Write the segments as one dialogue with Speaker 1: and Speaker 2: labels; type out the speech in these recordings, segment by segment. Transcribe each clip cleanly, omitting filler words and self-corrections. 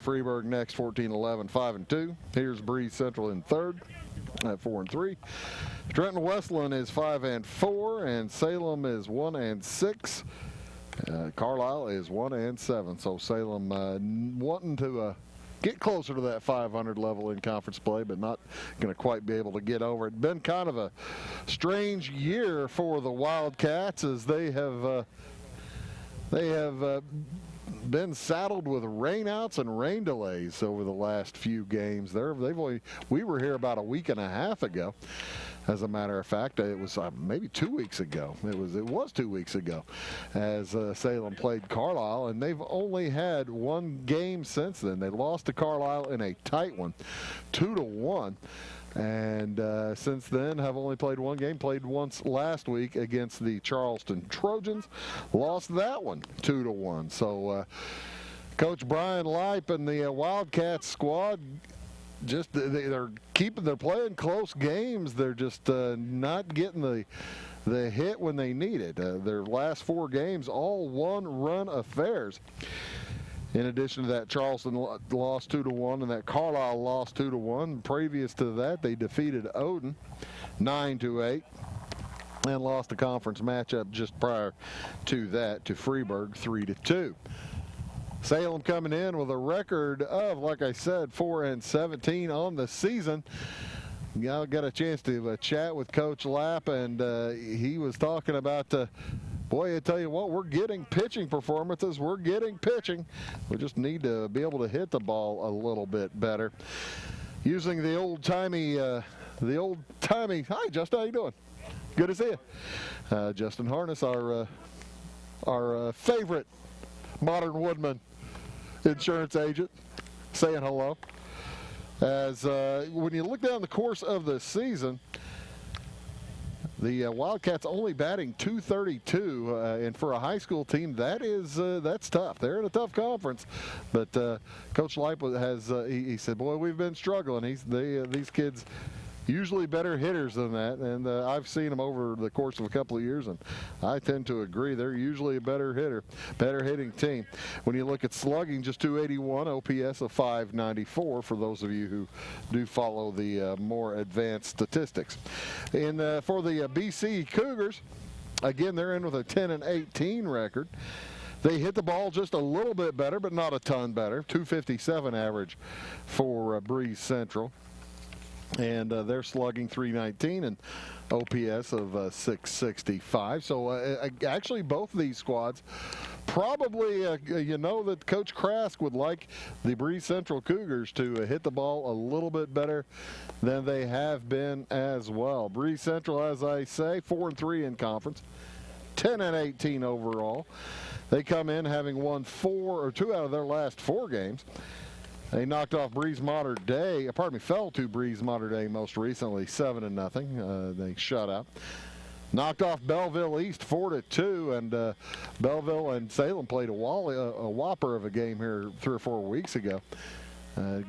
Speaker 1: Freeburg next, 14-11, 5-2. Here's Breese Central in third at 4-3. Trenton Westland is 5-4, and Salem is 1-6. Carlisle is 1-7. So Salem wanting to get closer to that 500 level in conference play, but not going to quite be able to get over it. Been kind of a strange year for the Wildcats as they have been saddled with rainouts and rain delays over the last few games. We were here about a week and a half ago. As a matter of fact, it was maybe 2 weeks ago. It was 2 weeks ago, as Salem played Carlisle, and they've only had one game since then. They lost to Carlisle in a tight one, 2-1. And since then have only played one game, played once last week against the Charleston Trojans, lost that one 2-1. So Coach Brian Leip and the Wildcats squad, just they're playing close games. They're just not getting the hit when they need it. Their last 4 games, all one-run affairs. In addition to that, Charleston lost 2-1, and that Carlisle lost 2-1. Previous to that, they defeated Odin 9-8 and lost the conference matchup just prior to that to Freeburg 3-2. Salem coming in with a record of, like I said, 4-17 on the season. I got a chance to chat with Coach Lapp, and he was talking about boy, I tell you what, we're getting pitching performances. We're getting pitching. We just need to be able to hit the ball a little bit better. Using the old-timey, hi, Justin, how you doing? Good to see you. Justin Harness, our favorite modern woodman insurance agent, saying hello. As when you look down the course of the season, the Wildcats only batting .232, and for a high school team, that's tough. They're in a tough conference, but Coach Leip has he said, "Boy, we've been struggling." These kids usually better hitters than that, and I've seen them over the course of a couple of years, and I tend to agree. They're usually a better hitting team. When you look at slugging, just .281, OPS of .594 for those of you who do follow the more advanced statistics. And for the BC Cougars, again, they're in with a 10-18 record. They hit the ball just a little bit better, but not a ton better. .257 average for Breese Central. And they're slugging .319 and OPS of .665. So actually both of these squads probably, that Coach Krask would like the Breese Central Cougars to hit the ball a little bit better than they have been as well. Breese Central, as I say, 4-3 in conference, 10-18 overall. They come in having won 2 out of their last 4 games. They knocked off fell to Breese Mater Dei most recently, 7-0. They shut out. Knocked off Belleville East 4-2, and Belleville and Salem played a whopper of a game here 3 or 4 weeks ago.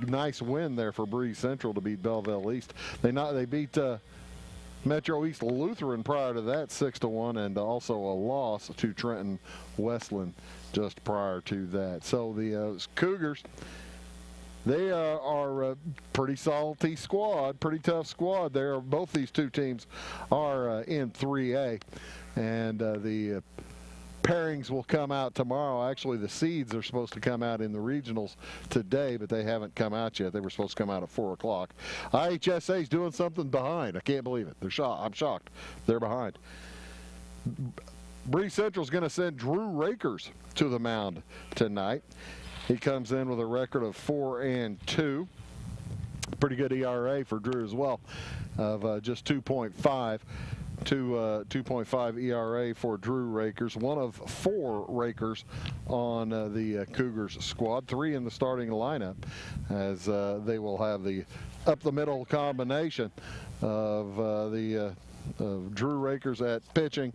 Speaker 1: Nice win there for Breese Central to beat Belleville East. They beat Metro East Lutheran prior to that 6-1, and also a loss to Trenton Westland just prior to that. So the Cougars, they are a pretty salty squad, pretty tough squad. Both these two teams are in 3A, and the pairings will come out tomorrow. Actually, the seeds are supposed to come out in the regionals today, but they haven't come out yet. They were supposed to come out at 4 o'clock. IHSA's doing something behind. I can't believe it. I'm shocked. They're behind. Breese Central's going to send Drew Rakers to the mound tonight. He comes in with a record of 4-2. Pretty good ERA for Drew as well, of just 2.5. 2.5 ERA for Drew Rakers, one of 4 Rakers on the Cougars squad, 3 in the starting lineup, as they will have the up-the-middle combination of Drew Rakers at pitching,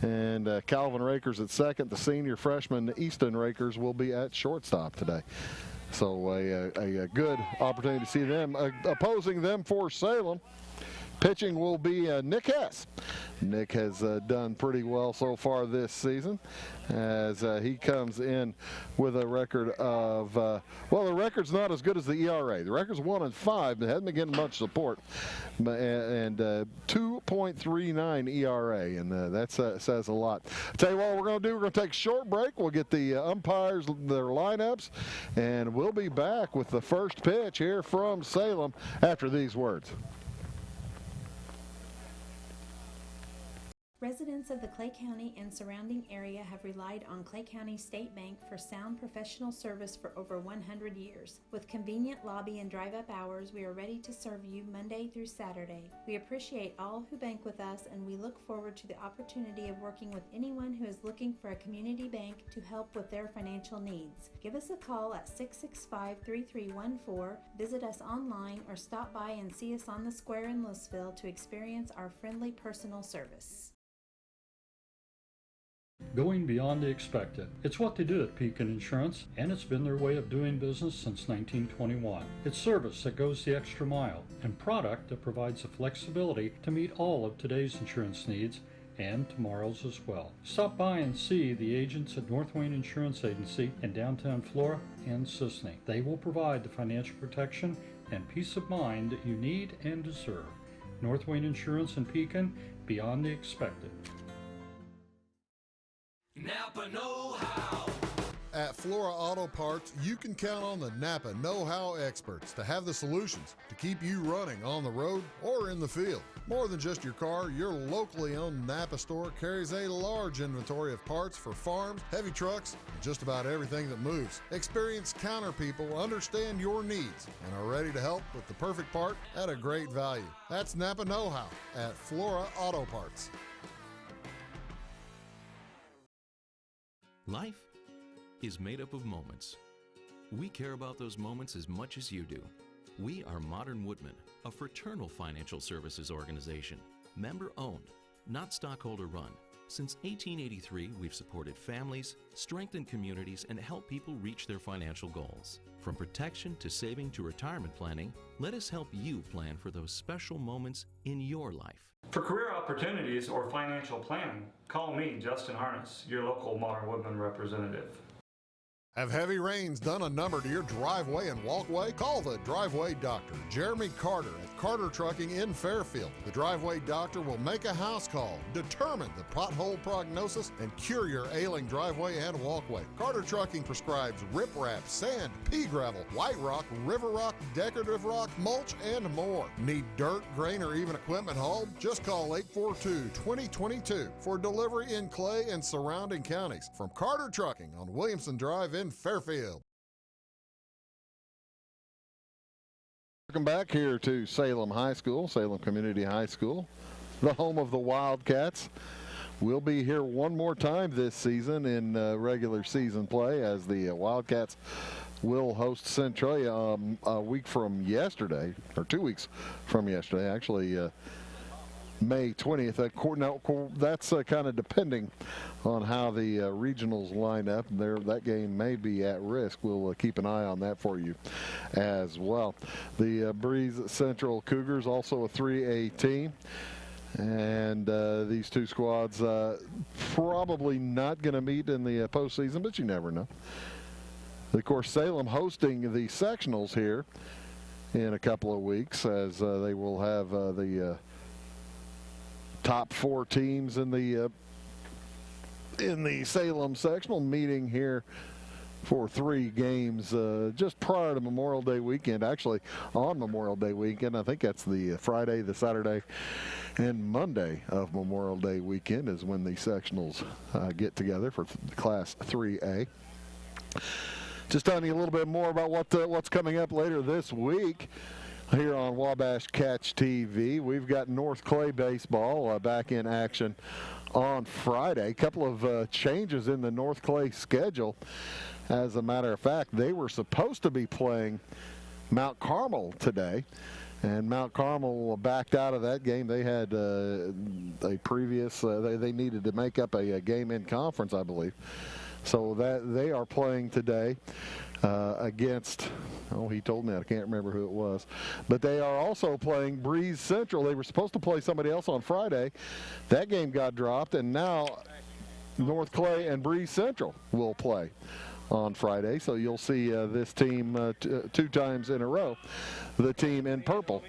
Speaker 1: and Calvin Rakers at second. The senior freshman Easton Rakers will be at shortstop today. So a good opportunity to see them. Opposing them for Salem, pitching will be Nick Hess, Nick has done pretty well so far this season as he comes in with a record of, well, the record's not as good as the ERA. The record's 1-5, but hasn't been getting much support. And 2.39 ERA, and that says a lot. I'll tell you what we're going to do. We're going to take a short break. We'll get the umpires, their lineups, and we'll be back with the first pitch here from Salem after these words.
Speaker 2: Residents of the Clay County and surrounding area have relied on Clay County State Bank for sound professional service for over 100 years. With convenient lobby and drive-up hours, we are ready to serve you Monday through Saturday. We appreciate all who bank with us, and we look forward to the opportunity of working with anyone who is looking for a community bank to help with their financial needs. Give us a call at 665-3314, visit us online, or stop by and see us on the square in Louisville to experience our friendly personal service.
Speaker 3: Going beyond the expected. It's what they do at Pekin Insurance, and it's been their way of doing business since 1921. It's service that goes the extra mile, and product that provides the flexibility to meet all of today's insurance needs and tomorrow's as well. Stop by and see the agents at North Wayne Insurance Agency in downtown Flora and Sisney. They will provide the financial protection and peace of mind that you need and deserve. North Wayne Insurance in Pekin, beyond the expected.
Speaker 4: Napa know-how.
Speaker 5: At Flora Auto Parts, you can count on the Napa know-how experts to have the solutions to keep you running on the road or in the field. More than just your car, your locally owned Napa store carries a large inventory of parts for farms, heavy trucks, and just about everything that moves. Experienced counter people understand your needs and are ready to help with the perfect part at a great value. That's Napa know-how at Flora Auto Parts.
Speaker 6: Life is made up of moments. We care about those moments as much as you do. We are Modern Woodmen, a fraternal financial services organization, member-owned, not stockholder-run. Since 1883, we've supported families, strengthened communities, and helped people reach their financial goals. From protection to saving to retirement planning, let us help you plan for those special moments in your life.
Speaker 7: For career opportunities or financial planning, call me, Justin Harness, your local Modern Woodman representative.
Speaker 5: Have heavy rains done a number to your driveway and walkway? Call the Driveway Doctor, Jeremy Carter at Carter Trucking in Fairfield. The Driveway Doctor will make a house call, determine the pothole prognosis, and cure your ailing driveway and walkway. Carter Trucking prescribes riprap, sand, pea gravel, white rock, river rock, decorative rock, mulch, and more. Need dirt, grain, or even equipment hauled? Just call 842-2022 for delivery in Clay and surrounding counties. From Carter Trucking on Williamson Drive in Fairfield.
Speaker 1: Welcome back here to Salem High School, Salem Community High School, the home of the Wildcats. We'll be here one more time this season in regular season play as the Wildcats will host Centralia a week from yesterday, or 2 weeks from yesterday, actually. May 20th. That's kind of depending on how the regionals line up. That game may be at risk. We'll keep an eye on that for you as well. The Breese Central Cougars, also a 3A team. And these two squads probably not going to meet in the postseason, but you never know. Of course, Salem hosting the sectionals here in a couple of weeks as they will have the top four teams in the Salem sectional meeting here for 3 games just prior to Memorial Day weekend. Actually, on Memorial Day weekend, I think that's the Friday, the Saturday, and Monday of Memorial Day weekend is when the sectionals get together for Class 3A. Just telling you a little bit more about what's coming up later this week. Here on Wabash Catch TV, we've got North Clay baseball back in action on Friday. A couple of changes in the North Clay schedule. As a matter of fact, they were supposed to be playing Mount Carmel today, and Mount Carmel backed out of that game. They had a previous, they needed to make up a game in conference, I believe. So that they are playing today against Oh, he told me. I can't remember who it was. But they are also playing Breese Central. They were supposed to play somebody else on Friday. That game got dropped, and now North Clay and Breese Central will play on Friday. So you'll see this team 2 times in a row, the team in purple,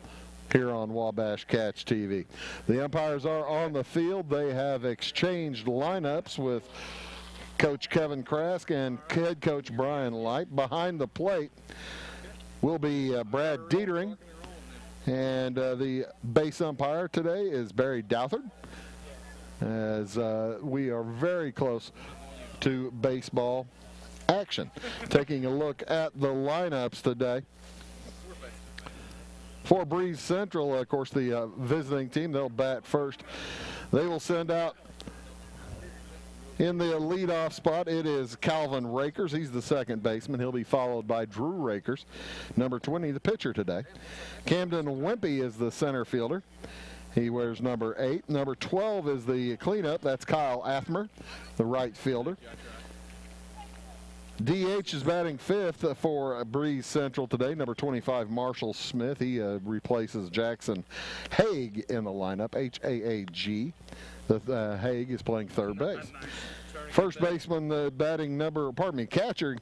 Speaker 1: here on Wabash Catch TV. The umpires are on the field. They have exchanged lineups with Coach Kevin Krask and head coach Brian Light. Behind the plate will be Brad Dietering, and the base umpire today is Barry Douthard, as we are very close to baseball action. Taking a look at the lineups today. For Breese Central, of course, the visiting team, they'll bat first. They will send out in the leadoff spot, it is Calvin Rakers. He's the second baseman. He'll be followed by Drew Rakers, number 20, the pitcher today. Camden Wimpy is the center fielder. He wears number 8. Number 12 is the cleanup. That's Kyle Athmer, the right fielder. DH is batting 5th for Breese Central today. Number 25, Marshall Smith. He replaces Jackson Haig in the lineup, H-A-A-G. Haig is playing third base. First baseman, catcher,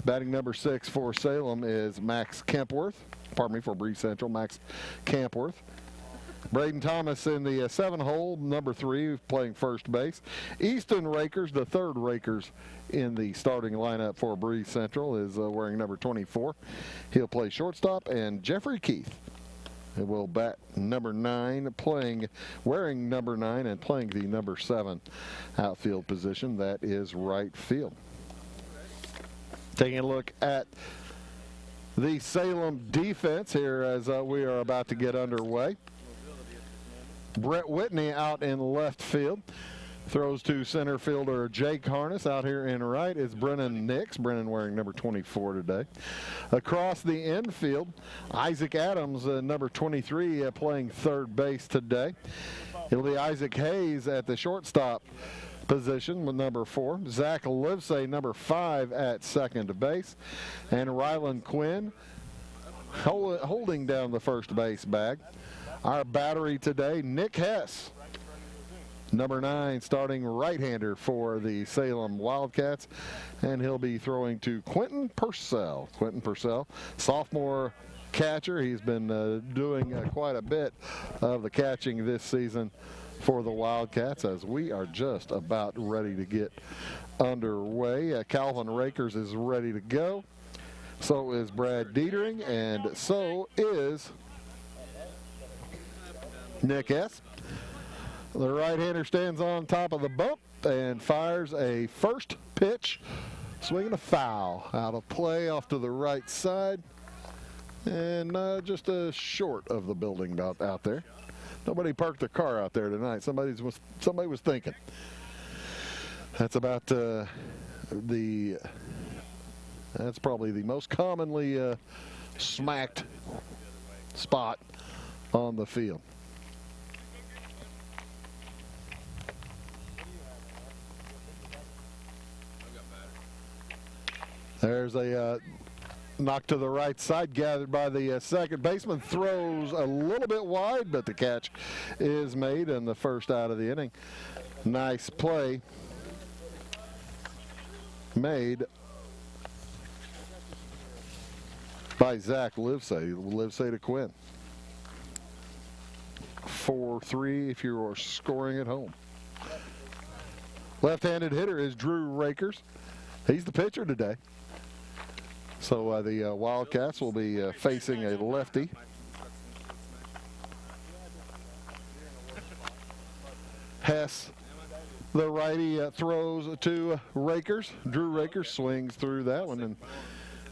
Speaker 1: batting number 6 for Salem is Max Kempworth. For Breese Central, Max Campworth. Braden Thomas in the 7-hole, number 3, playing first base. Easton Rakers, the third Rakers in the starting lineup for Breese Central, is wearing number 24. He'll play shortstop. And Jeffrey Keith will bat number 9, wearing number 9 and playing the number 7 outfield position. That is right field. Taking a look at the Salem defense here as we are about to get underway. Brett Whitney out in left field. Throws to center fielder Jake Harness. Out here in right is Brennan Nix. Brennan wearing number 24 today. Across the infield, Isaac Adams, number 23, playing third base today. It'll be Isaac Hayes at the shortstop position with number 4. Zach Livesay, number 5, at second base. And Rylan Quinn holding down the first base bag. Our battery today, Nick Hess, number 9, starting right-hander for the Salem Wildcats, and he'll be throwing to Quentin Purcell. Quentin Purcell, sophomore catcher. He's been doing quite a bit of the catching this season for the Wildcats, as we are just about ready to get underway. Calvin Rakers is ready to go. So is Brad Dietering, and so is Nick S. The right-hander stands on top of the bump and fires a first pitch, swinging a foul out of play off to the right side, and just short of the building out there. Nobody parked their car out there tonight. Somebody was thinking. That's about that's probably the most commonly smacked spot on the field. There's a knock to the right side, gathered by the second baseman. Throws a little bit wide, but the catch is made, and the first out of the inning. Nice play made by Zach Livesay. Livesay to Quinn. 4-3 if you are scoring at home. Left-handed hitter is Drew Rakers. He's the pitcher today. So the Wildcats will be facing a lefty. Hess, the righty, throws to Rakers. Drew Rakers swings through that one and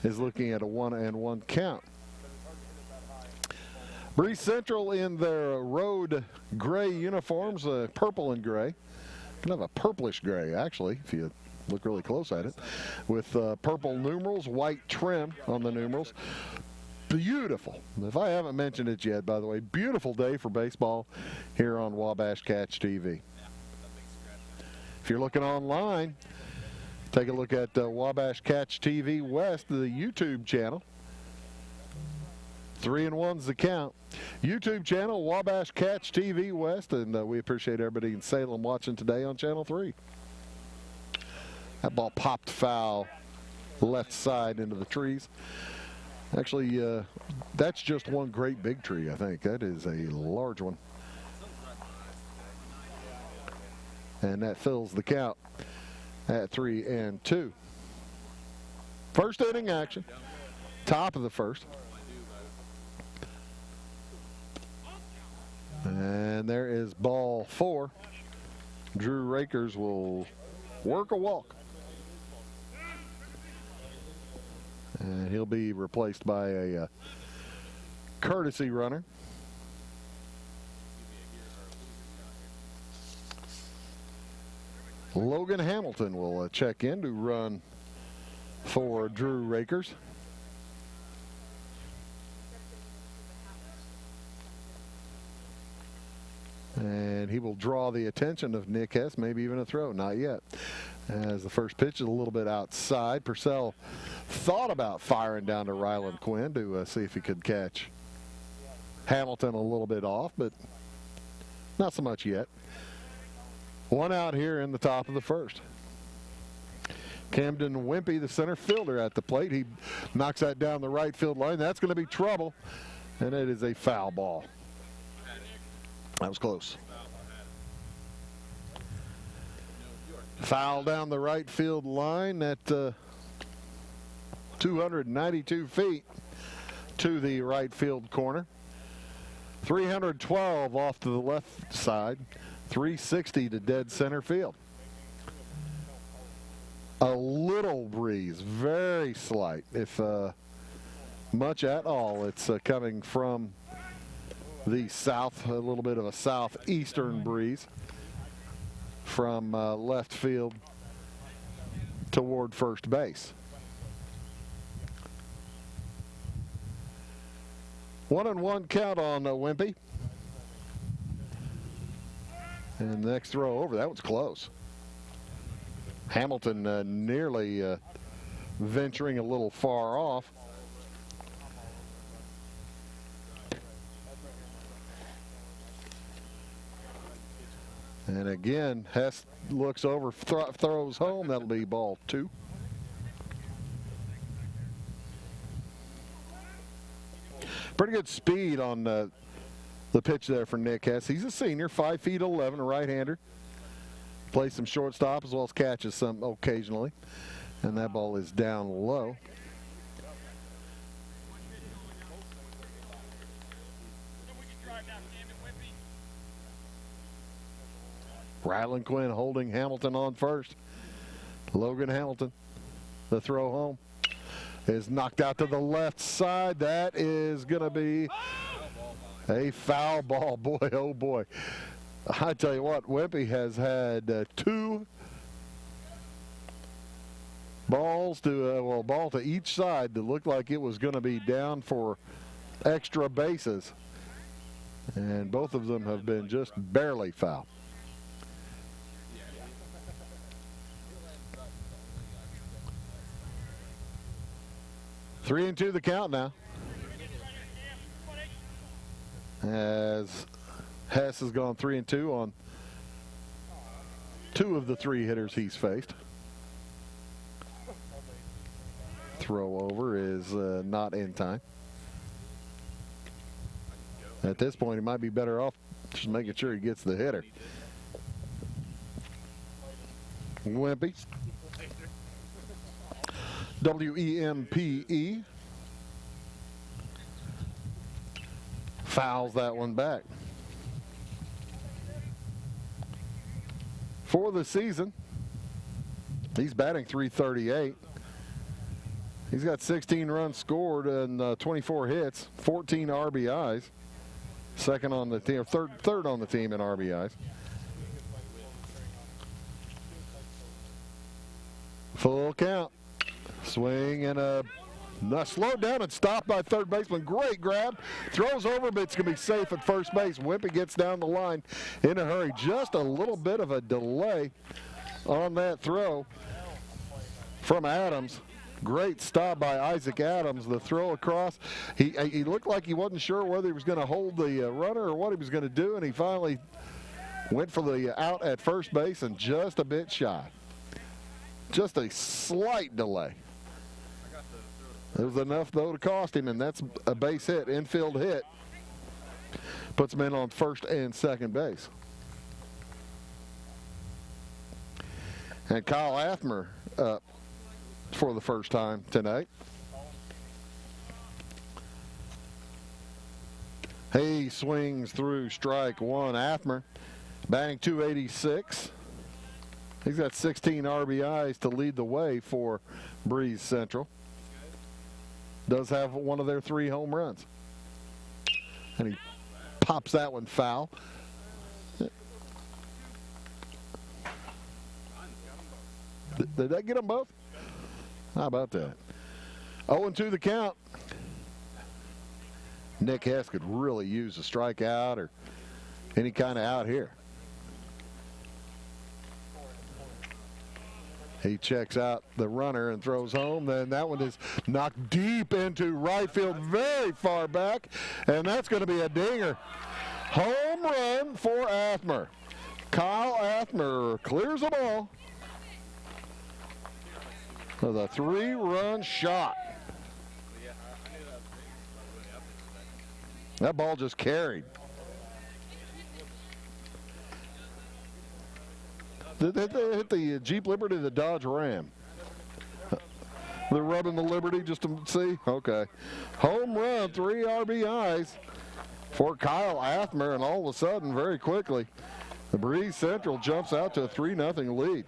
Speaker 1: is looking at a 1-1 count. Breese Central in their road gray uniforms, purple and gray. Kind of a purplish gray, actually, if you look really close at it, with purple numerals, white trim on the numerals. Beautiful. If I haven't mentioned it yet, by the way, beautiful day for baseball here on Wabash Catch TV. If you're looking online, take a look at Wabash Catch TV West, the YouTube channel. 3-1's the count. YouTube channel, Wabash Catch TV West, and we appreciate everybody in Salem watching today on Channel 3. That ball popped foul left side into the trees. Actually, that's just one great big tree, I think. That is a large one. And that fills the count at 3-2. First inning action. Top of the first. And there is ball 4. Drew Rakers will work a walk. And he'll be replaced by a courtesy runner. Logan Hamilton will check in to run for Drew Rakers. And he will draw the attention of Nick Hess, maybe even a throw. Not yet. As the first pitch is a little bit outside. Purcell thought about firing down to Ryland Quinn to see if he could catch Hamilton a little bit off, but not so much yet. One out here in the top of the first. Camden Wimpy, the center fielder, at the plate. He knocks that down the right field line. That's going to be trouble, and it is a foul ball. That was close. Foul down the right field line at 292 feet to the right field corner. 312 off to the left side. 360 to dead center field. A little breeze, very slight, if much at all. It's coming from the south, a little bit of a southeastern breeze from left field toward first base. 1-1 count on Wimpy. And the next throw over, that was close. Hamilton nearly venturing a little far off. And again, Hess looks over, throws home. That'll be ball 2. Pretty good speed on the pitch there for Nick Hess. He's a senior, 5'11", a right-hander. Plays some shortstop as well as catches some occasionally. And that ball is down low. Ryland Quinn holding Hamilton on first. Logan Hamilton, the throw home, is knocked out to the left side. That is going to be a foul ball. Boy, oh boy. I tell you what, Wimpy has had 2 balls to, ball to each side that looked like it was going to be down for extra bases. And both of them have been just barely foul. Three and 2 the count now. As Hess has gone 3 and 2 on 2 of the 3 hitters he's faced. Throw over is not in time. At this point, he might be better off just making sure he gets the hitter. Wimpy. W-E-M-P-E. Fouls that one back. For the season, he's batting .338. He's got 16 runs scored and 24 hits, 14 RBIs. Second on the team, third on the team in RBIs. Full count. Swing and a slowed down and stopped by third baseman. Great grab. Throws over, but it's going to be safe at first base. Wimpy gets down the line in a hurry. Just a little bit of a delay on that throw from Adams. Great stop by Isaac Adams. The throw across. He looked like he wasn't sure whether he was going to hold the runner or what he was going to do, and he finally went for the out at first base and just a bit shy. Just a slight delay. It was enough, though, to cost him, and that's a base hit, infield hit. Puts him in on first and second base. And Kyle Athmer up for the first time tonight. He swings through strike one. Athmer batting .286. He's got 16 RBIs to lead the way for Breese Central. Does have one of their 3 home runs. And he pops that one foul. Did that get them both? How about that? 0-2 the count. Nick Hess could really use a strikeout or any kind of out here. He checks out the runner and throws home. Then that one is knocked deep into right field, very far back, and that's going to be a dinger. Home run for Athmer. Kyle Athmer clears the ball with a 3-run shot. That ball just carried. Did they hit the Jeep Liberty or the Dodge Ram? They're rubbing the Liberty just to see? Okay. Home run, 3 RBIs for Kyle Athmer, and all of a sudden, very quickly, the Breese Central jumps out to a 3-0 lead.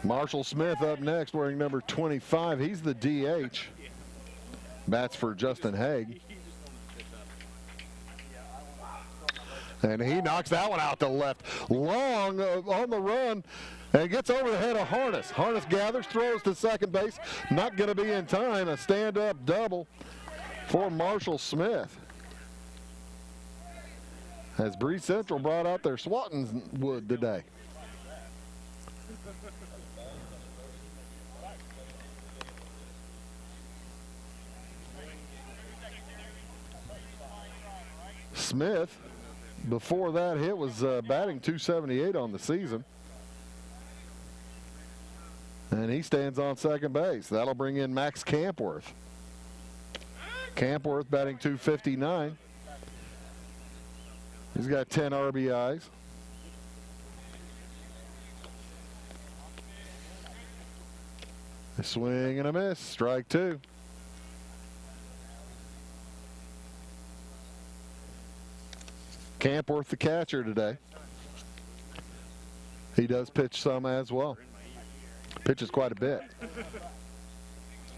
Speaker 1: Marshall Smith up next, wearing number 25. He's the DH. Bats for Justin Haig. And he knocks that one out to left. Long on the run and gets over the head of Harness. Harness gathers, throws to second base. Not going to be in time. A stand-up double for Marshall Smith. As Breese Central brought out their swatting wood today. Smith, before that hit, was batting .278 on the season. And he stands on second base. That'll bring in Max Campworth. Campworth batting .259. He's got 10 RBIs. A swing and a miss. Strike 2. Campworth the catcher today. He does pitch some as well. Pitches quite a bit.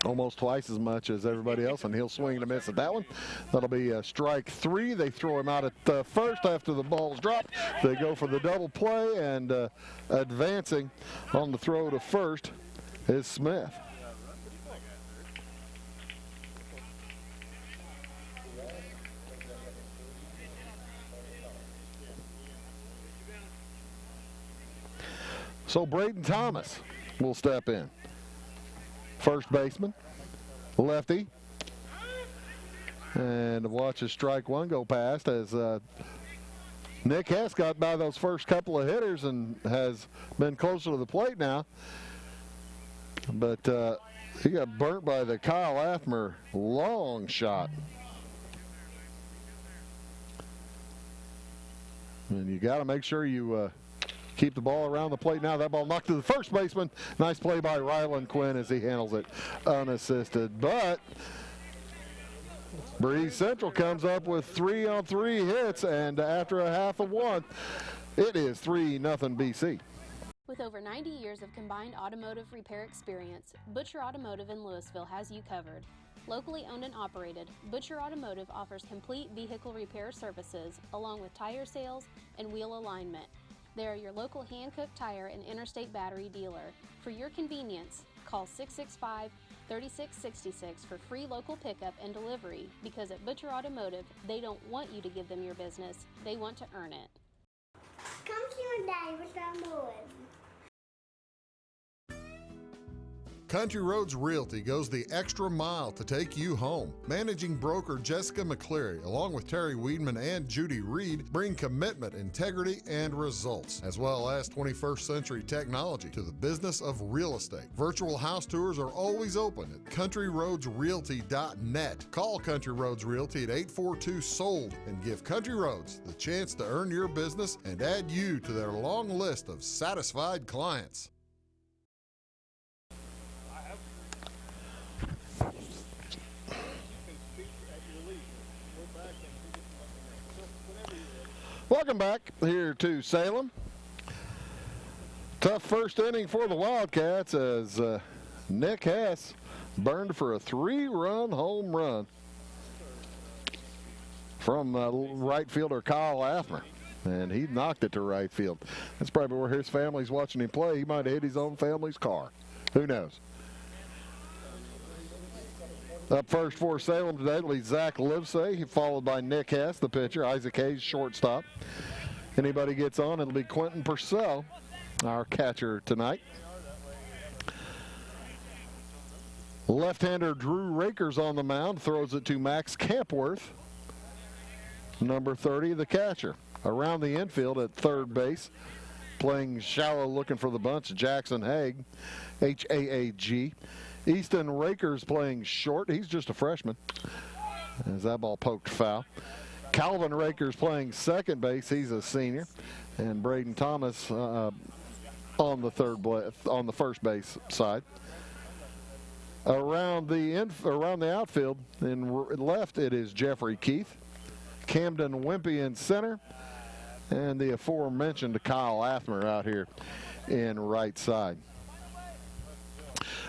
Speaker 1: Almost twice as much as everybody else, and he'll swing and a miss at that one. That'll be strike 3. They throw him out at first after the ball's dropped. They go for the double play, and advancing on the throw to first is Smith. So Braden Thomas will step in. First baseman, lefty. And watch his strike 1 go past as Nick Hess got by those first couple of hitters and has been closer to the plate now. But he got burnt by the Kyle Athmer long shot. And you got to make sure you keep the ball around the plate now. That ball knocked to the first baseman. Nice play by Ryland Quinn as he handles it unassisted. But Breese Central comes up with 3-on-3 hits, and after a half of 1, it is 3-0 BC.
Speaker 8: With over 90 years of combined automotive repair experience, Butcher Automotive in Louisville has you covered. Locally owned and operated, Butcher Automotive offers complete vehicle repair services along with tire sales and wheel alignment. They are your local Hankook Tire and Interstate Battery dealer. For your convenience, call 3666 for free local pickup and delivery, because at Butcher Automotive, they don't want you to give them your business, they want to earn it.
Speaker 9: Come see my daddy with the boys.
Speaker 5: Country Roads Realty goes the extra mile to take you home. Managing broker Jessica McCleary, along with Terry Weedman and Judy Reed, bring commitment, integrity, and results, as well as 21st century technology to the business of real estate. Virtual house tours are always open at countryroadsrealty.net. Call Country Roads Realty at 842-SOLD and give Country Roads the chance to earn your business and add you to their long list of satisfied clients.
Speaker 1: Welcome back here to Salem. Tough first inning for the Wildcats as Nick Hess burned for a 3-run home run from right fielder Kyle Athmer, and he knocked it to right field. That's probably where his family's watching him play. He might have hit his own family's car. Who knows? Up first for Salem today will be Zach Livesay, followed by Nick Hess, the pitcher. Isaac Hayes, shortstop. Anybody gets on, it'll be Quentin Purcell, our catcher tonight. Left-hander Drew Rakers on the mound, throws it to Max Campworth, number 30, the catcher. Around the infield at third base, playing shallow, looking for the bunch, Jackson Haag, H-A-A-G. Easton Rakers playing short. He's just a freshman, as that ball poked foul. Calvin Rakers playing second base. He's a senior. And Braden Thomas on the first base side. Around the outfield, in left, it is Jeffrey Keith, Camden Wimpy in center, and the aforementioned Kyle Athmer out here in right side.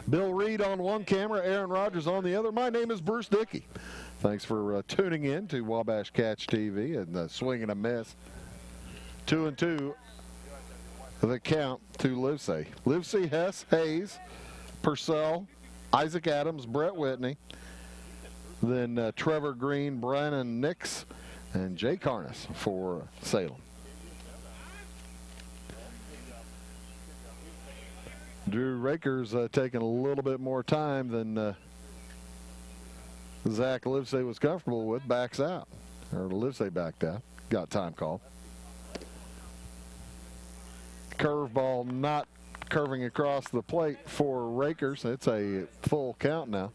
Speaker 1: Bill Reed on one camera, Aaron Rodgers on the other. My name is Bruce Dickey. Thanks for tuning in to Wabash Catch TV and Swing and a Miss. 2-2, the count to Livesay. Livesay, Hess, Hayes, Purcell, Isaac Adams, Brett Whitney, then Trevor Green, Brandon Nix, and Jay Carnes for Salem. Drew Rakers taking a little bit more time than Zach Livesay was comfortable with. Backs out. Or Livesay backed out. Got time called. Curveball not curving across the plate for Rakers. It's a full count now.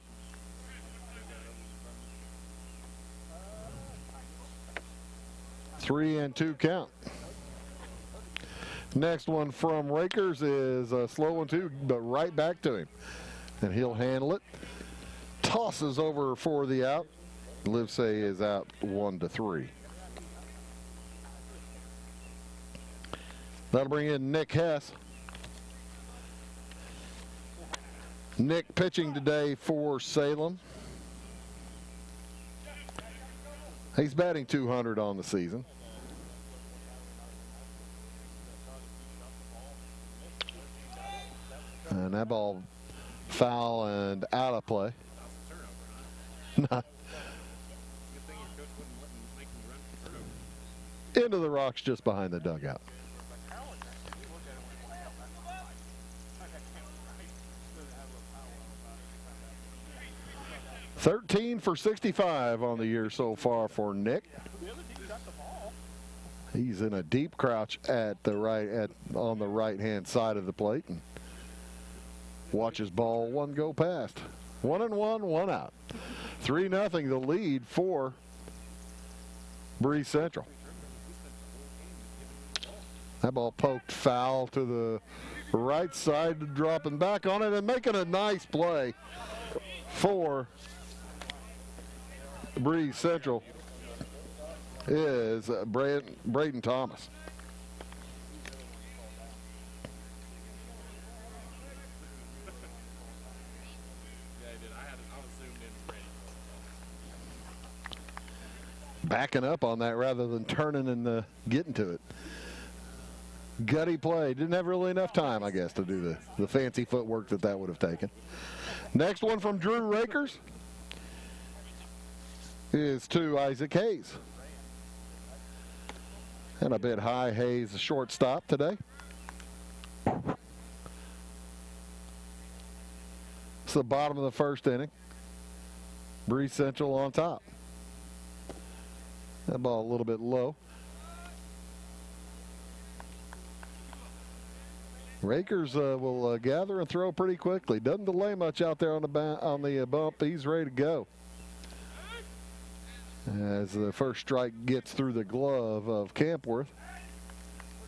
Speaker 1: Three and two count. Next one from Rakers is a slow one too, but right back to him. And he'll handle it. Tosses over for the out. Livesay is out 1-3. That'll bring in Nick Hess. Nick pitching today for Salem. He's batting .200 on the season. And that ball foul and out of play. Into the rocks just behind the dugout. $13 for 65 on the year so far for Nick. He's in a deep crouch at the on the right-hand side of the plate and watches ball one go past. 1-1, one out. 3-0 the lead for Breese Central. That ball poked foul to the right side, dropping back on it and making a nice play for Breese Central is Braden Thomas. Backing up on that rather than turning and getting to it. Gutty play. Didn't have really enough time, I guess, to do the fancy footwork that would have taken. Next one from Drew Rakers is to Isaac Hayes. And a bit high. Hayes, a shortstop today. It's the bottom of the first inning. Breese Central on top. That ball a little bit low. Rakers will gather and throw pretty quickly. Doesn't delay much out there on the bump. He's ready to go. As the first strike gets through the glove of Campworth.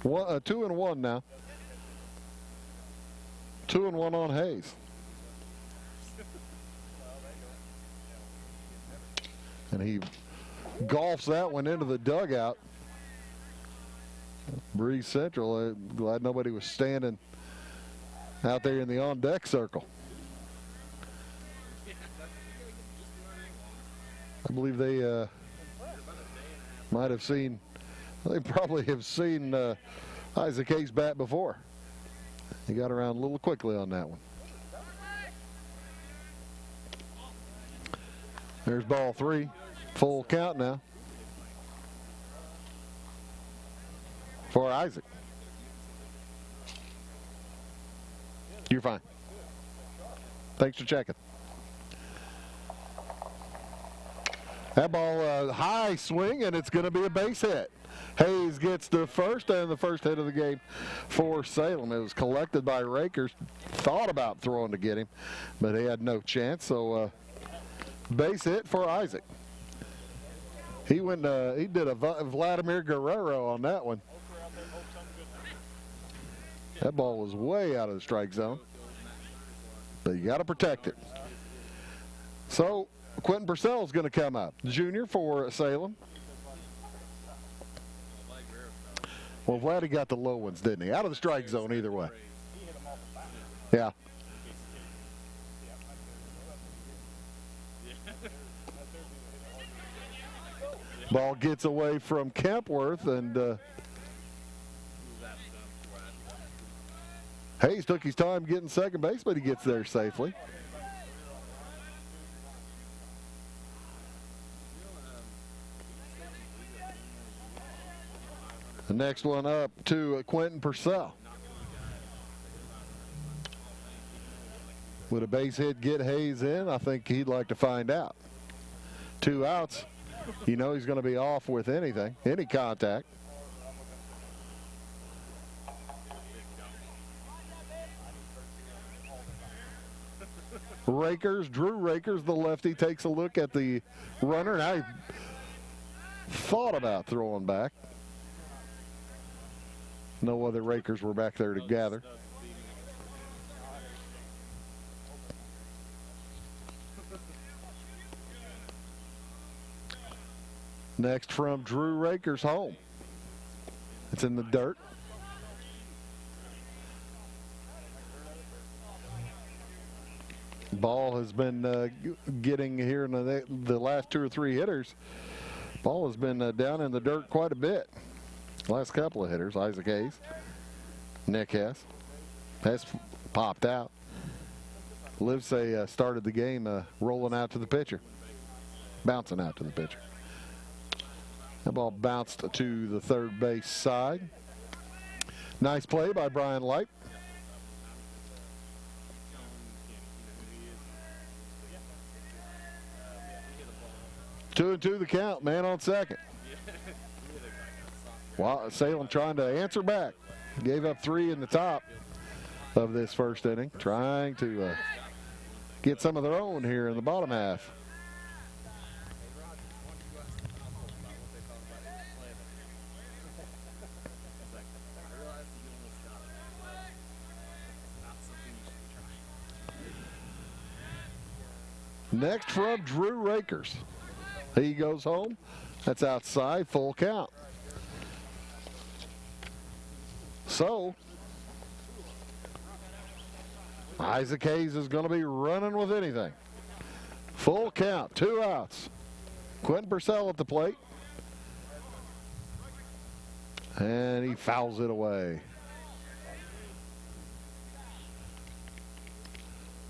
Speaker 1: 2-1 now. 2-1 on Hayes. And he golfs that one into the dugout. Breeze Central, glad nobody was standing out there in the on-deck circle. I believe they might have seen, they probably have seen Isaac Hayes bat before. He got around a little quickly on that one. There's ball 3. Full count now for Isaac. You're fine. Thanks for checking. That ball, high swing, and it's going to be a base hit. Hayes gets the first, and the first hit of the game for Salem. It was collected by Rakers. Thought about throwing to get him, but he had no chance. So base hit for Isaac. He went. He did a Vladimir Guerrero on that one. That ball was way out of the strike zone, but you got to protect it. So Quentin Purcell is going to come up, junior for Salem. Well, Vladdy got the low ones, didn't he? Out of the strike zone either way. Yeah. Ball gets away from Campworth, and Hayes took his time getting second base, but he gets there safely. The next one up to Quentin Purcell. Would a base hit get Hayes in? I think he'd like to find out. 2 outs. You know he's going to be off with anything, any contact. Drew Rakers, the lefty, takes a look at the runner. Now he thought about throwing back. No other Rakers were back there to gather. Next from Drew Rakers home. It's in the dirt. Ball has been getting here in the last 2 or 3 hitters. Ball has been down in the dirt quite a bit. Last couple of hitters, Isaac Hayes. Nick has popped out. Livesay started the game rolling out to the pitcher. Bouncing out to the pitcher. That ball bounced to the third base side. Nice play by Brian Light. Two and two the count, man on second. Wow, Salem trying to answer back. Gave up 3 in the top of this first inning, trying to get some of their own here in the bottom half. Next from Drew Rakers. He goes home. That's outside, full count. So, Isaac Hayes is going to be running with anything. Full count, 2 outs. Quentin Purcell at the plate. And he fouls it away.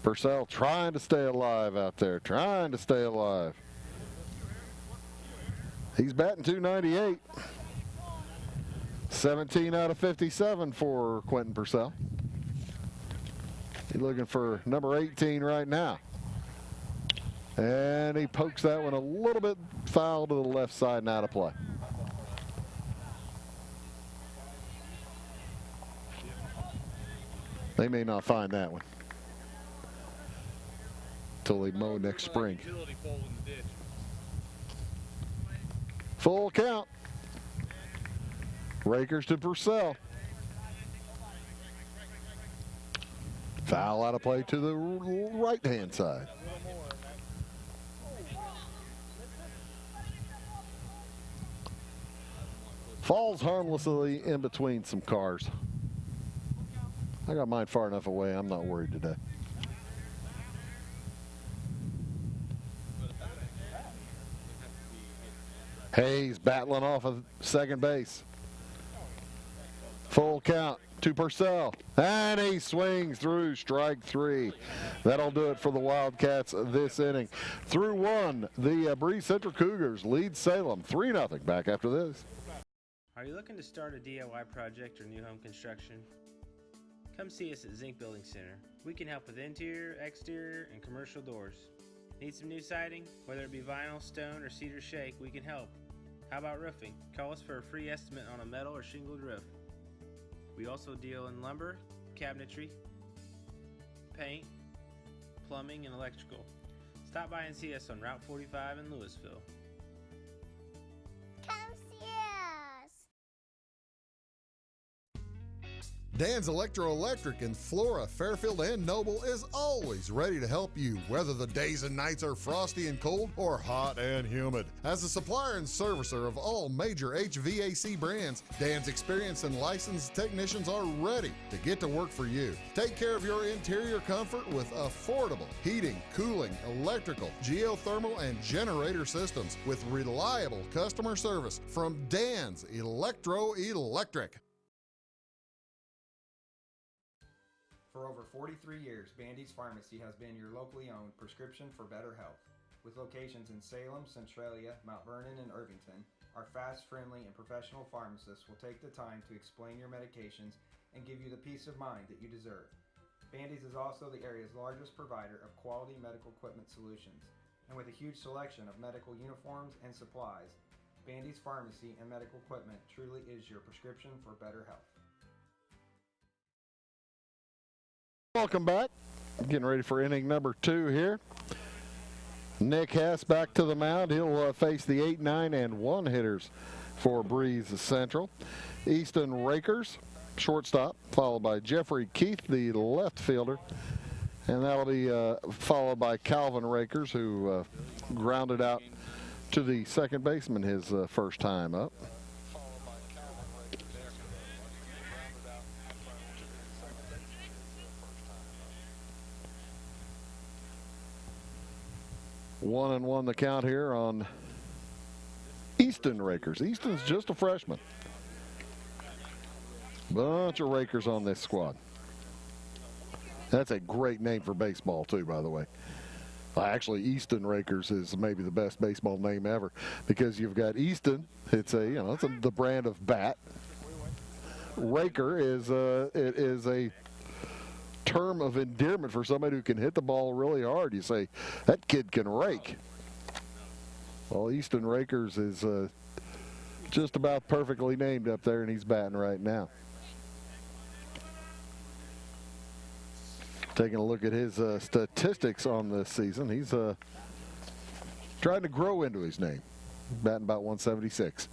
Speaker 1: Purcell trying to stay alive out there, trying to stay alive. He's batting .298. 17 out of 57 for Quentin Purcell. He's looking for number 18 right now. And he pokes that one a little bit foul to the left side and out of play. They may not find that one till they mow next spring. Full count. Rakers to Purcell. Foul out of play to the right-hand side. Falls harmlessly in between some cars. I got mine far enough away. I'm not worried today. Hayes battling off of second base. Full count to Purcell. And he swings through strike three. That'll do it for the Wildcats this inning. Through one, the Breese Central Cougars lead Salem 3-0. Back after this.
Speaker 10: Are you looking to start a DIY project or new home construction? Come see us at Zinc Building Center. We can help with interior, exterior, and commercial doors. Need some new siding? Whether it be vinyl, stone, or cedar shake, we can help. How about roofing? Call us for a free estimate on a metal or shingled roof. We also deal in lumber, cabinetry, paint, plumbing, and electrical. Stop by and see us on Route 45 in Louisville.
Speaker 9: Come see us.
Speaker 5: Dan's Electro-Electric in Flora, Fairfield, and Noble is always ready to help you, whether the days and nights are frosty and cold or hot and humid. As a supplier and servicer of all major HVAC brands, Dan's experienced and licensed technicians are ready to get to work for you. Take care of your interior comfort with affordable heating, cooling, electrical, geothermal, and generator systems with reliable customer service from Dan's Electro-Electric.
Speaker 11: For over 43 years, Bandy's Pharmacy has been your locally owned prescription for better health. With locations in Salem, Centralia, Mount Vernon, and Irvington, our fast, friendly, and professional pharmacists will take the time to explain your medications and give you the peace of mind that you deserve. Bandy's is also the area's largest provider of quality medical equipment solutions. And with a huge selection of medical uniforms and supplies, Bandy's Pharmacy and Medical Equipment truly is your prescription for better health.
Speaker 1: Welcome back. Getting ready for inning number 2 here. Nick Hess back to the mound. He'll face the 8, 9, and 1 hitters for Breese Central. Easton Rakers, shortstop, followed by Jeffrey Keith, the left fielder. And that'll be followed by Calvin Rakers, who grounded out to the second baseman his first time up. 1-1 the count here on Easton Rakers. Easton's just a freshman. Bunch of Rakers on this squad. That's a great name for baseball too, by the way. Actually, Easton Rakers is maybe the best baseball name ever because you've got Easton. It's the brand of bat. Raker is a term of endearment for somebody who can hit the ball really hard. You say, that kid can rake. Well, Easton Rakers is just about perfectly named up there, and he's batting right now. Taking a look at his statistics on this season, he's trying to grow into his name. Batting about 176.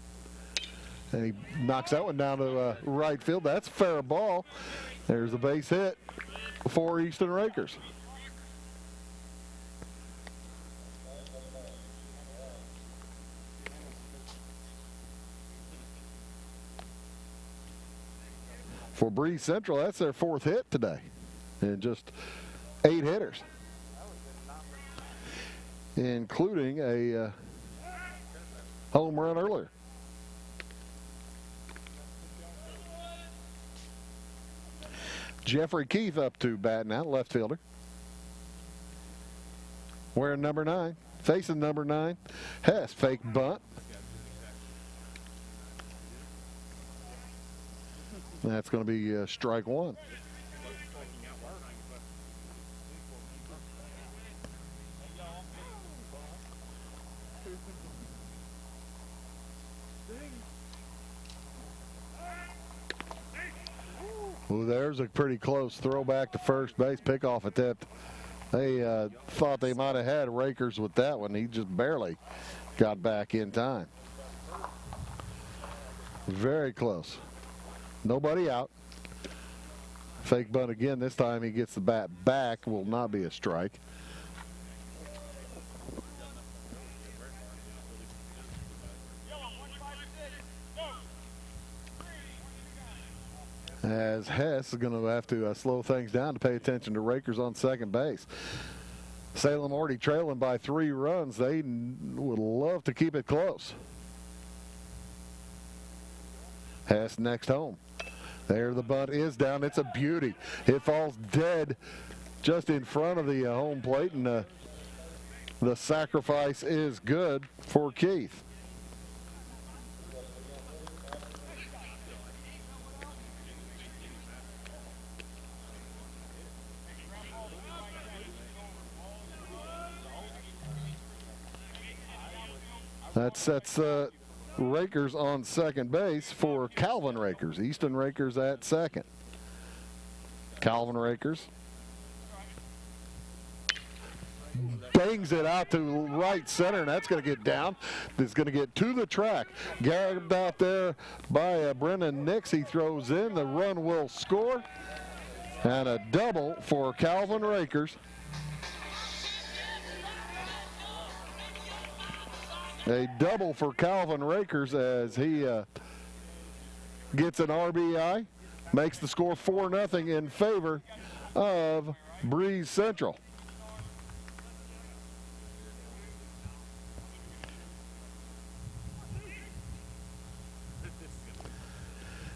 Speaker 1: And he knocks that one down to right field. That's a fair ball. There's a base hit for Easton Rakers. For Breese Central, that's their 4th hit today. And just 8 hitters, including a home run earlier. Jeffrey Keith up to bat now, left fielder. wearing number 9, facing number 9. Hess, fake bunt. That's going to be strike 1. Well, there's a pretty close throwback to first base, pickoff attempt. They thought they might have had Rakers with that one. He just barely got back in time. Very close. Nobody out. Fake bunt again. This time he gets the bat back. Will not be a strike. As Hess is going to have to slow things down to pay attention to Rakers on second base. Salem already trailing by 3 runs. They would love to keep it close. Hess next home. There the bunt is down. It's a beauty. It falls dead just in front of the home plate, and the sacrifice is good for Keith. That sets Rakers on second base for Calvin Rakers. Easton Rakers at second. Calvin Rakers bangs it out to right center, and that's going to get down. It's going to get to the track. Grabbed out there by Brennan Nix. He throws in. The run will score. And a double for Calvin Rakers. A double for Calvin Rakers as he gets an RBI, makes the score 4-0 in favor of Breese Central.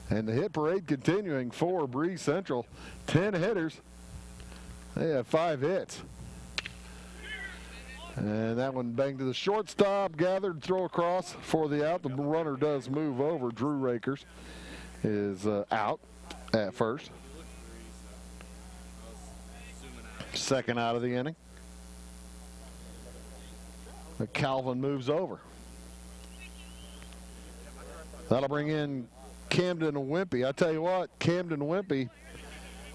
Speaker 1: And the hit parade continuing for Breese Central. 10 hitters. They have 5 hits. And that one banged to the shortstop, gathered, throw across for the out. The runner does move over. Drew Rakers is out at first. Second out of the inning. Calvin moves over. That'll bring in Camden Wimpy. I tell you what, Camden Wimpy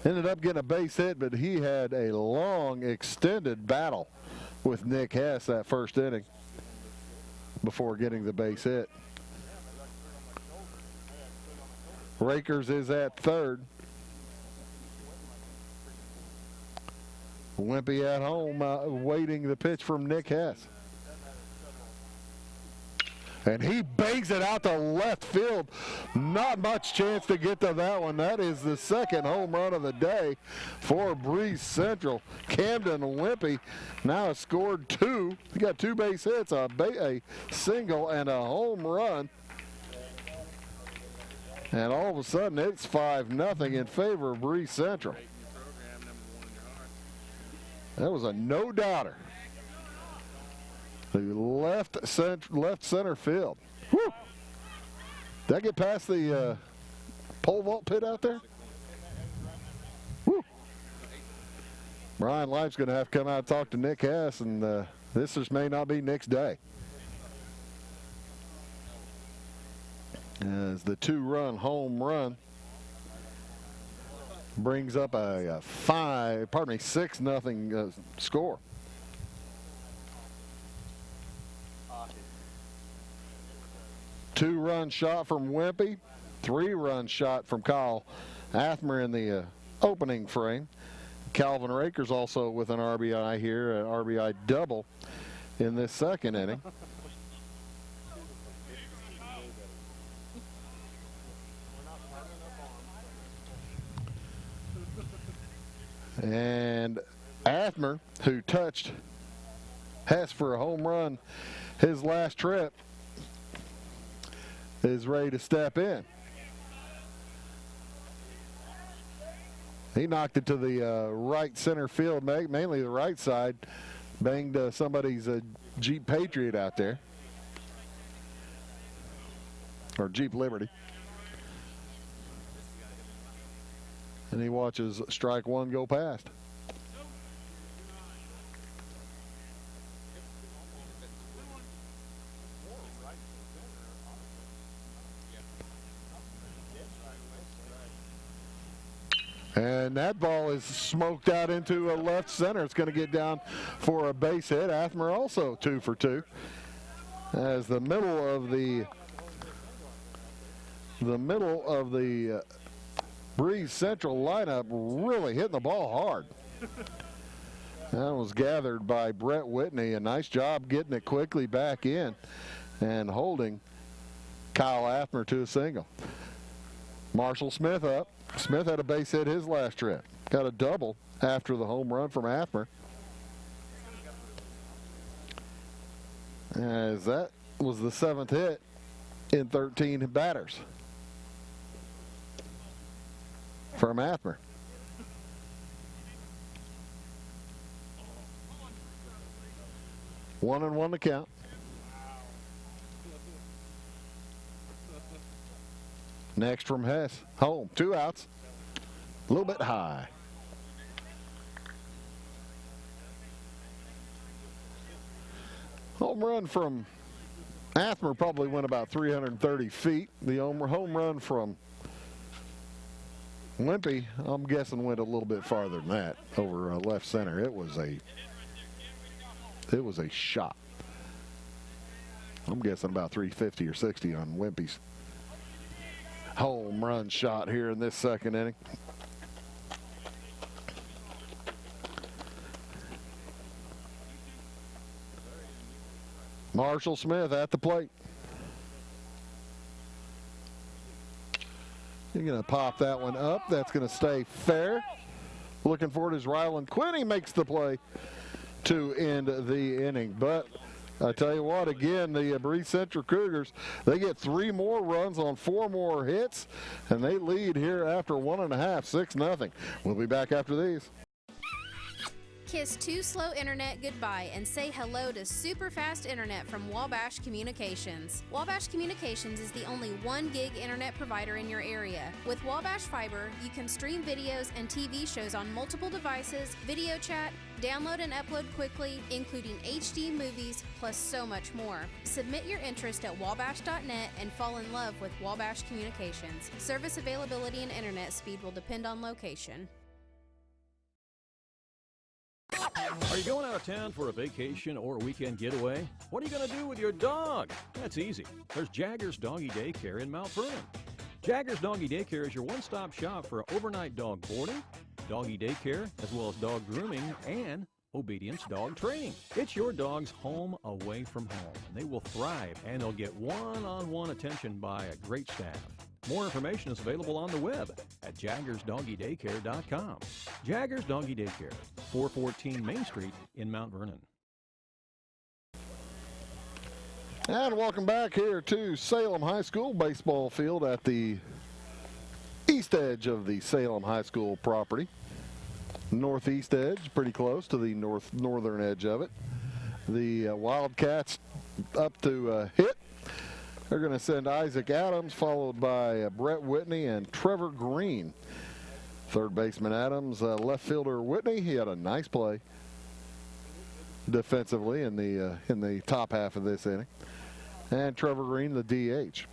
Speaker 1: ended up getting a base hit, but he had a long, extended battle with Nick Hess that first inning before getting the base hit. Rakers is at third. Wimpy at home waiting the pitch from Nick Hess. And he bangs it out to left field. Not much chance to get to that one. That is the second home run of the day for Breese Central. Camden Wimpy now has scored 2. He got 2 base hits, a single and a home run. And all of a sudden it's 5-0 in favor of Breese Central. That was a no-doubter. The left center field. Woo! Did I get past the pole vault pit out there? Woo! Brian Life's going to have to come out and talk to Nick Hess, and this just may not be Nick's day. As the 2-run home run brings up a 6-0 score. Two-run shot from Wimpy, 3-run shot from Kyle Athmer in the opening frame. Calvin Rakers also with an RBI here, an RBI double in this second inning. And Athmer, who touched Hess for a home run his last trip, is ready to step in. He knocked it to the right center field, mainly the right side, Banged somebody's Jeep Patriot out there. Or Jeep Liberty. And he watches strike one go past. And that ball is smoked out into a left center. It's going to get down for a base hit. Athmer also 2 for 2. As the middle of the Breese Central lineup really hitting the ball hard. That was gathered by Brett Whitney. A nice job getting it quickly back in and holding Kyle Athmer to a single. Marshall Smith up. Smith had a base hit his last trip. Got a double after the home run from Athmer. As that was the 7th hit in 13 batters from Athmer. One and one to count. Next from Hess. Home. 2 outs. A little bit high. Home run from Athmer probably went about 330 feet. The home run from Wimpy, I'm guessing, went a little bit farther than that over left center. It was a shot. I'm guessing about 350 or 60 on Wimpy's home run shot here in this second inning. Marshall Smith at the plate. You're going to pop that one up. That's going to stay fair. Looking for it is Ryland Quinn. He makes the play to end the inning. But I tell you what, again, the Breese Central Cougars, they get 3 more runs on 4 more hits, and they lead here after 1.5, 6-0. We'll be back after these.
Speaker 8: Kiss too slow internet goodbye and say hello to super fast internet from Wabash Communications. Wabash Communications is the only 1 gig internet provider in your area. With Wabash Fiber, you can stream videos and TV shows on multiple devices, video chat, download and upload quickly, including HD movies, plus so much more. Submit your interest at wabash.net and fall in love with Wabash Communications. Service availability and internet speed will depend on location.
Speaker 12: Are you going out of town for a vacation or a weekend getaway? What are you going to do with your dog? That's easy. There's Jaggers Doggy Daycare in Mount Vernon. Jaggers Doggy Daycare is your one-stop shop for overnight dog boarding, doggy daycare, as well as dog grooming and obedience dog training. It's your dog's home away from home, and they will thrive, and they'll get one-on-one attention by a great staff. More information is available on the web at jaggersdoggydaycare.com. Jaggers Doggy Daycare, 414 Main Street in Mount Vernon.
Speaker 1: And welcome back here to Salem High School baseball field at the east edge of the Salem High School property. Northeast edge, pretty close to the northern edge of it. The Wildcats up to hit. They're going to send Isaac Adams, followed by Brett Whitney and Trevor Green. Third baseman Adams, left fielder Whitney. He had a nice play defensively in the top half of this inning. And Trevor Green, the DH.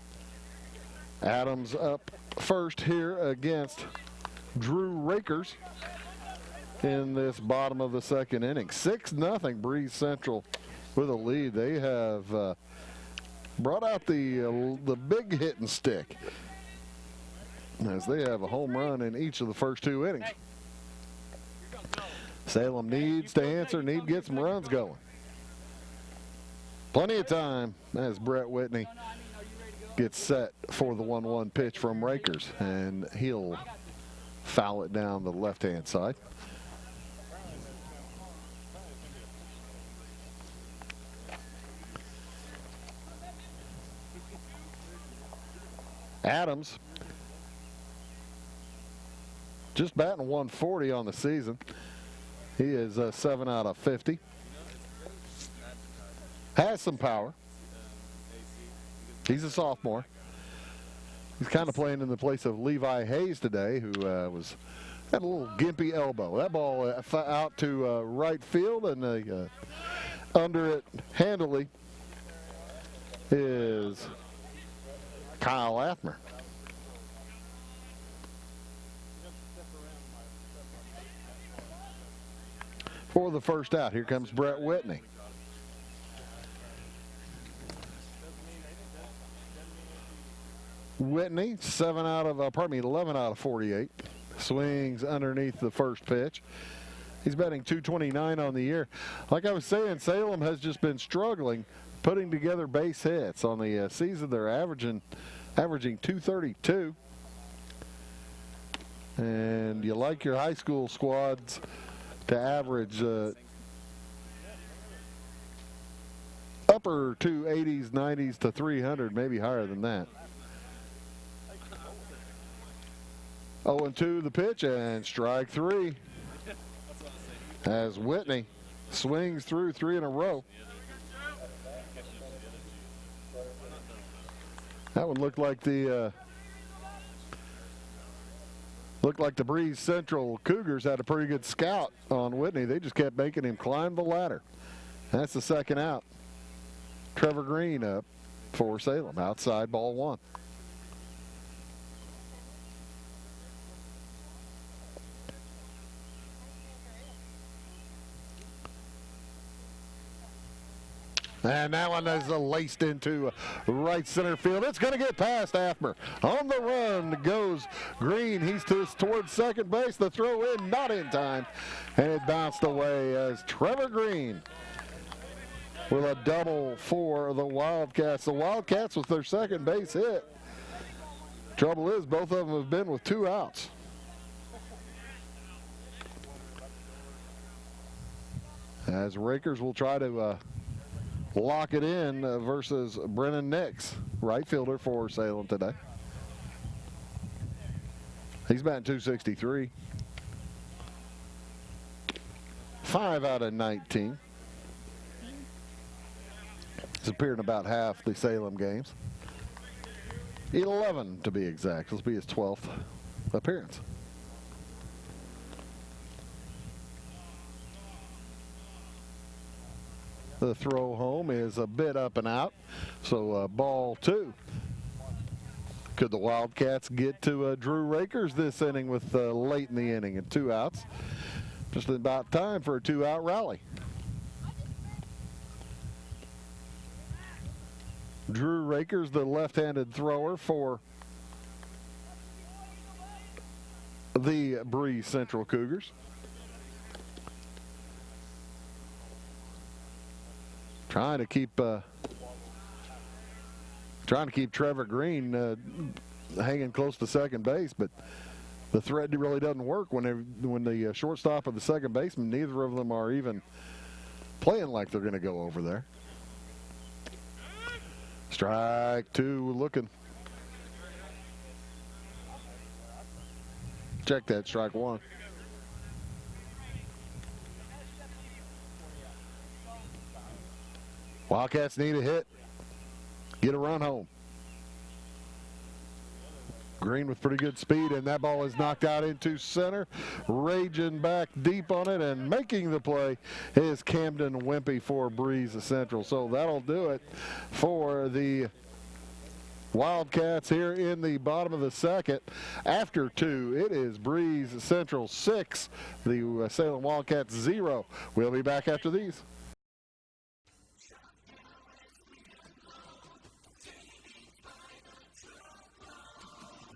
Speaker 1: Adams up first here against Drew Rakers in this bottom of the second inning. 6-0 Breese Central with a lead. They have brought out the big hitting stick as they have a home run in each of the first 2 innings. Salem needs to answer, need to get some runs going. Plenty of time as Brett Whitney gets set for the 1-1 pitch from Rakers, and he'll foul it down the left-hand side. Adams just batting 140 on the season. He is 7 out of 50. has some power. He's a sophomore. He's kind of playing in the place of Levi Hayes today, who had a little gimpy elbow. That ball out to right field, and under it handily is Kyle Athmer. For the first out, here comes Brett Whitney. Whitney, 11 out of 48. Swings underneath the first pitch. He's batting .229 on the year. Like I was saying, Salem has just been struggling putting together base hits. On the season, they're averaging .232. And you like your high school squads to average upper 280s, 90s to 300, maybe higher than that. 0-2 the pitch, and strike three as Whitney swings through 3 in a row. That one looked like the Breese Central Cougars had a pretty good scout on Whitney. They just kept making him climb the ladder. That's the second out. Trevor Green up for Salem, outside, ball one. And that one is laced into right center field. It's going to get past Athmer. On the run goes Green. He's towards second base. The throw in, not in time. And it bounced away as Trevor Green with a double for the Wildcats. The Wildcats with their second base hit. Trouble is, both of them have been with 2 outs. As Rakers will try to lock it in versus Brennan Nix, right fielder for Salem today. He's batting .263. 5 out of 19. He's appeared in about half the Salem games. 11 to be exact. This will be his 12th appearance. The throw home is a bit up and out, so ball 2. Could the Wildcats get to Drew Rakers this inning with late in the inning and 2 outs? Just about time for a 2-out rally. Drew Rakers, the left-handed thrower for the Breese Central Cougars. Trying to keep Trevor Green hanging close to second base, but the threat really doesn't work when the shortstop or the second baseman, neither of them are even playing like they're going to go over there. Strike 2 looking. Check that, strike 1. Wildcats need a hit, get a run home. Green with pretty good speed, and that ball is knocked out into center. Raging back deep on it and making the play is Camden Wimpy for Breese Central. So that'll do it for the Wildcats here in the bottom of the second. After 2, it is Breese Central 6, the Salem Wildcats 0. We'll be back after these.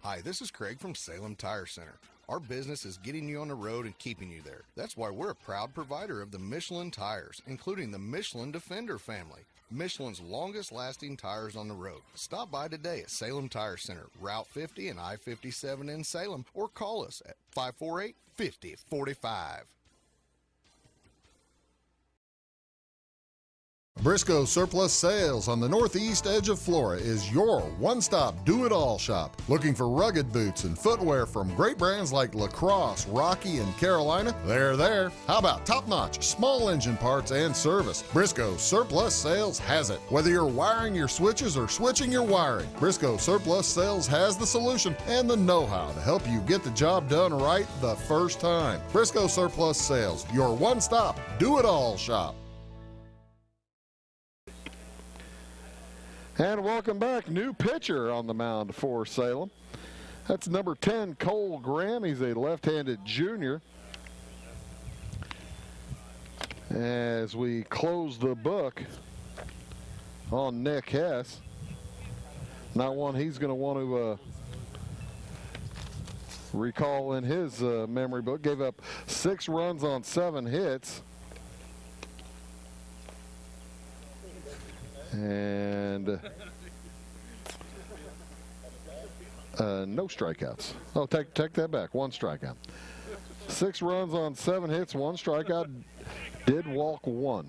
Speaker 13: Hi, this is Craig from Salem Tire Center. Our business is getting you on the road and keeping you there. That's why we're a proud provider of the Michelin tires, including the Michelin Defender family, Michelin's longest lasting tires on the road. Stop by today at Salem Tire Center, Route 50 and I-57 in Salem, or call us at 548-5045.
Speaker 5: Briscoe Surplus Sales on the northeast edge of Flora is your one-stop do-it-all shop. Looking for rugged boots and footwear from great brands like Lacrosse, Rocky, and Carolina? They're there. How about top-notch small engine parts and service? Briscoe Surplus Sales has it. Whether you're wiring your switches or switching your wiring, Briscoe Surplus Sales has the solution and the know-how to help you get the job done right the first time. Briscoe Surplus Sales, your one-stop do-it-all shop.
Speaker 1: And welcome back. New pitcher on the mound for Salem. That's number 10, Cole Graham. He's a left-handed junior. As we close the book on Nick Hess. Not one he's going to want to recall in his memory book. Gave up 6 runs on 7 hits. And no strikeouts. Oh, take that back. 1 strikeout. 6 runs on 7 hits, 1 strikeout. Did walk 1.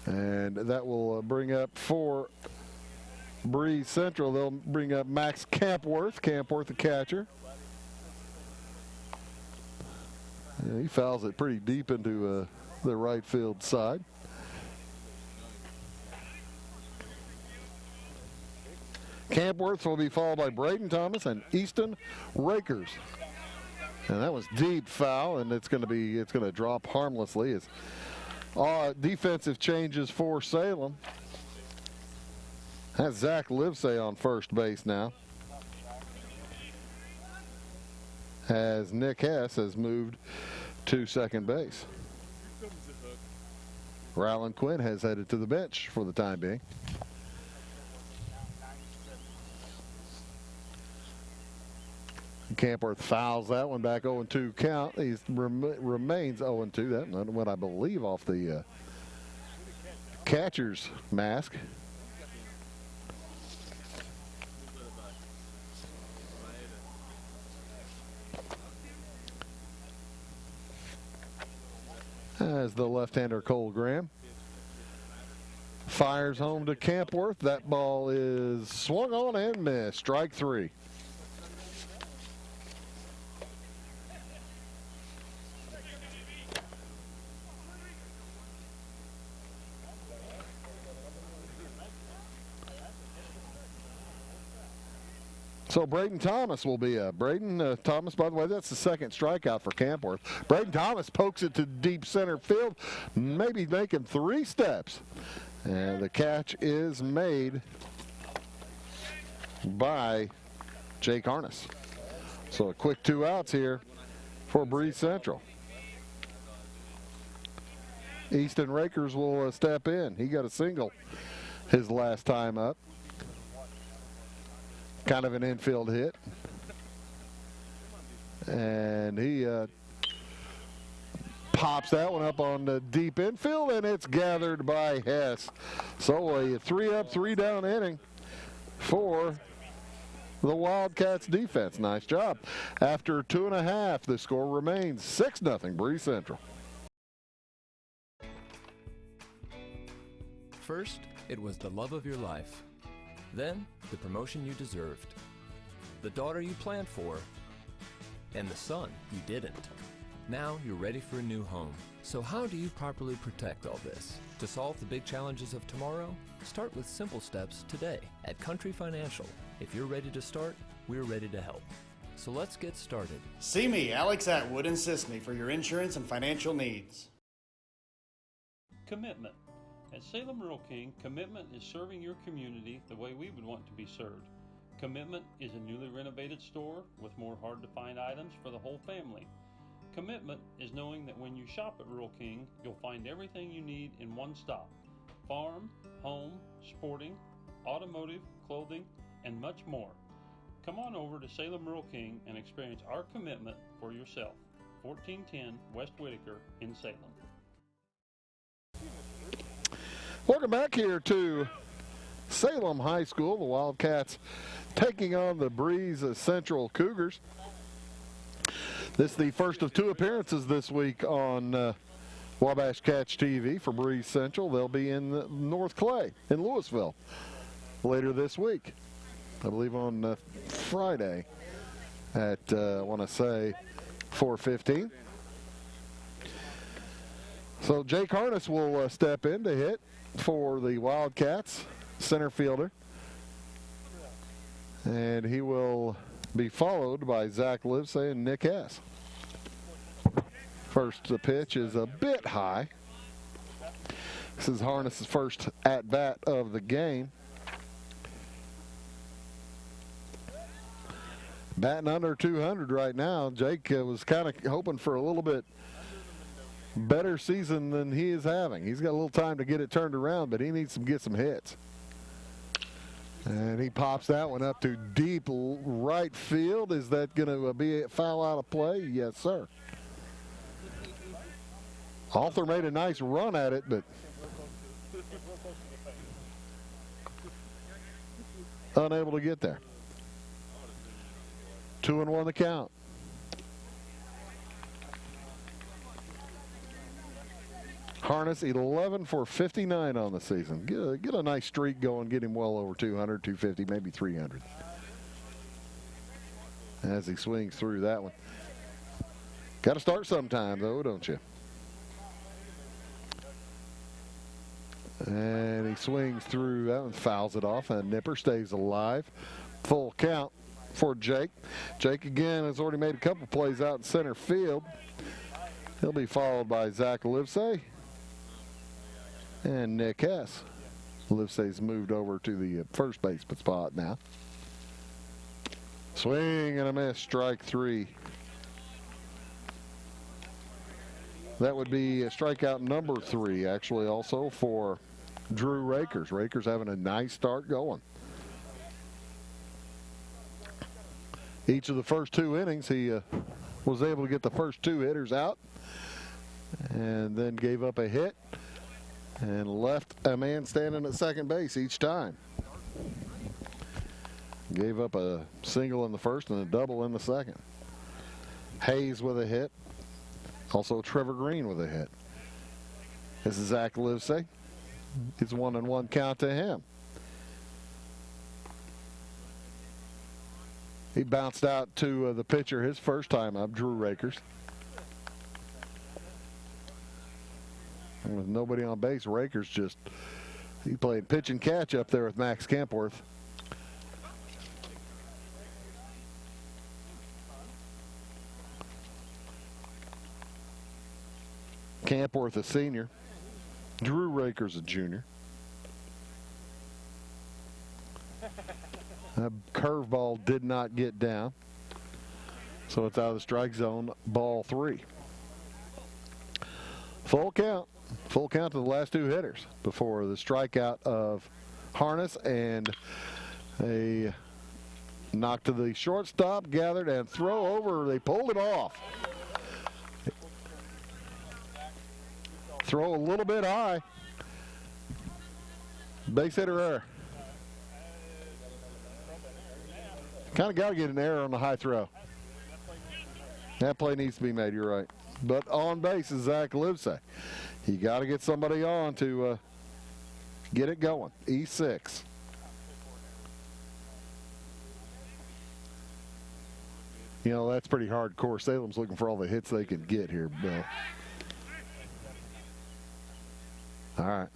Speaker 1: And that will bring up for Breese Central. They'll bring up Max Campworth. Campworth, the catcher. Yeah, he fouls it pretty deep into the right field side. Campworth will be followed by Braden Thomas and Easton Rakers. And that was deep foul, and it's going to drop harmlessly. As defensive changes for Salem. Has Zach Livesay on first base now, as Nick Hess has moved to second base. Rylan Quinn has headed to the bench for the time being. Campworth fouls that one back 0-2 count. He remains 0-2. That went, I believe, off the catcher's mask. As the left-hander Cole Graham fires home to Campworth. That ball is swung on and missed. Strike 3. So Braden Thomas will be Braden Thomas, by the way, that's the second strikeout for Campworth. Braden Thomas pokes it to deep center field, maybe making 3 steps. And the catch is made by Jake Harness. So a quick 2 outs here for Breese Central. Easton Rakers will step in. He got a single his last time up. Kind of an infield hit. And he pops that one up on the deep infield, and it's gathered by Hess. So a 3-up, 3-down inning for the Wildcats defense. Nice job. After 2.5, the score remains 6-0 Breese Central.
Speaker 14: First, it was the love of your life. Then, the promotion you deserved, the daughter you planned for, and the son you didn't. Now you're ready for a new home. So how do you properly protect all this? To solve the big challenges of tomorrow, start with simple steps today. At Country Financial, if you're ready to start, we're ready to help. So let's get started.
Speaker 15: See me, Alex Atwood in Sisney, for your insurance and financial needs.
Speaker 3: Commitment. At Salem Rural King, Commitment is serving your community the way we would want to be served. Commitment is a newly renovated store with more hard-to-find items for the whole family. Commitment is knowing that when you shop at Rural King, you'll find everything you need in one stop. Farm, home, sporting, automotive, clothing, and much more. Come on over to Salem Rural King and experience our commitment for yourself. 1410 West Whitaker in Salem.
Speaker 1: Welcome back here to Salem High School. The Wildcats taking on the Breese Central Cougars. This is the first of 2 appearances this week on Wabash Catch TV for Breese Central. They'll be in North Clay in Louisville later this week. I believe on Friday at, I want to say, 4:15. So Jake Harness will step in to hit for the Wildcats, center fielder. And he will be followed by Zach Livesay and Nick Hess. First pitch is a bit high. This is Harness's first at-bat of the game. Batting under 200 right now. Jake was kind of hoping for a little bit better season than he is having. He's got a little time to get it turned around, but he needs to get some hits. And he pops that one up to deep right field. Is that going to be a foul out of play? Yes, sir. Arthur made a nice run at it, but unable to get there. 2-1 the count. Harness 11 for 59 on the season. Get a nice streak going, get him well over 200, 250, maybe 300. As he swings through that one. Got to start sometime, though, don't you? And he swings through that one, fouls it off, and Nipper stays alive. Full count for Jake. Jake, again, has already made a couple plays out in center field. He'll be followed by Zach Livesay and Nick Hess. Livesay's moved over to the first baseman spot now. Swing and a miss, strike 3. That would be a strikeout number 3, actually, also for Drew Rakers. Rakers having a nice start going. Each of the first 2 innings, he was able to get the first 2 hitters out and then gave up a hit and left a man standing at second base each time. Gave up a single in the first and a double in the second. Hayes with a hit. Also Trevor Green with a hit. This is Zach Livesay. It's 1-1 count to him. He bounced out to the pitcher his first time up, Drew Rakers. And with nobody on base, Rakers he played pitch and catch up there with Max Campworth. Campworth a senior. Drew Rakers a junior. That curveball did not get down. So it's out of the strike zone, ball 3. Full count. Full count to the last 2 hitters before the strikeout of Harness and a knock to the shortstop, gathered and throw over. They pulled it off. Throw a little bit high. Base hitter error. Kind of got to get an error on the high throw. That play needs to be made, you're right. But on base is Zach Livesay. You got to get somebody on to get it going. E6. You know, that's pretty hardcore. Salem's looking for all the hits they can get here, Bill. All right.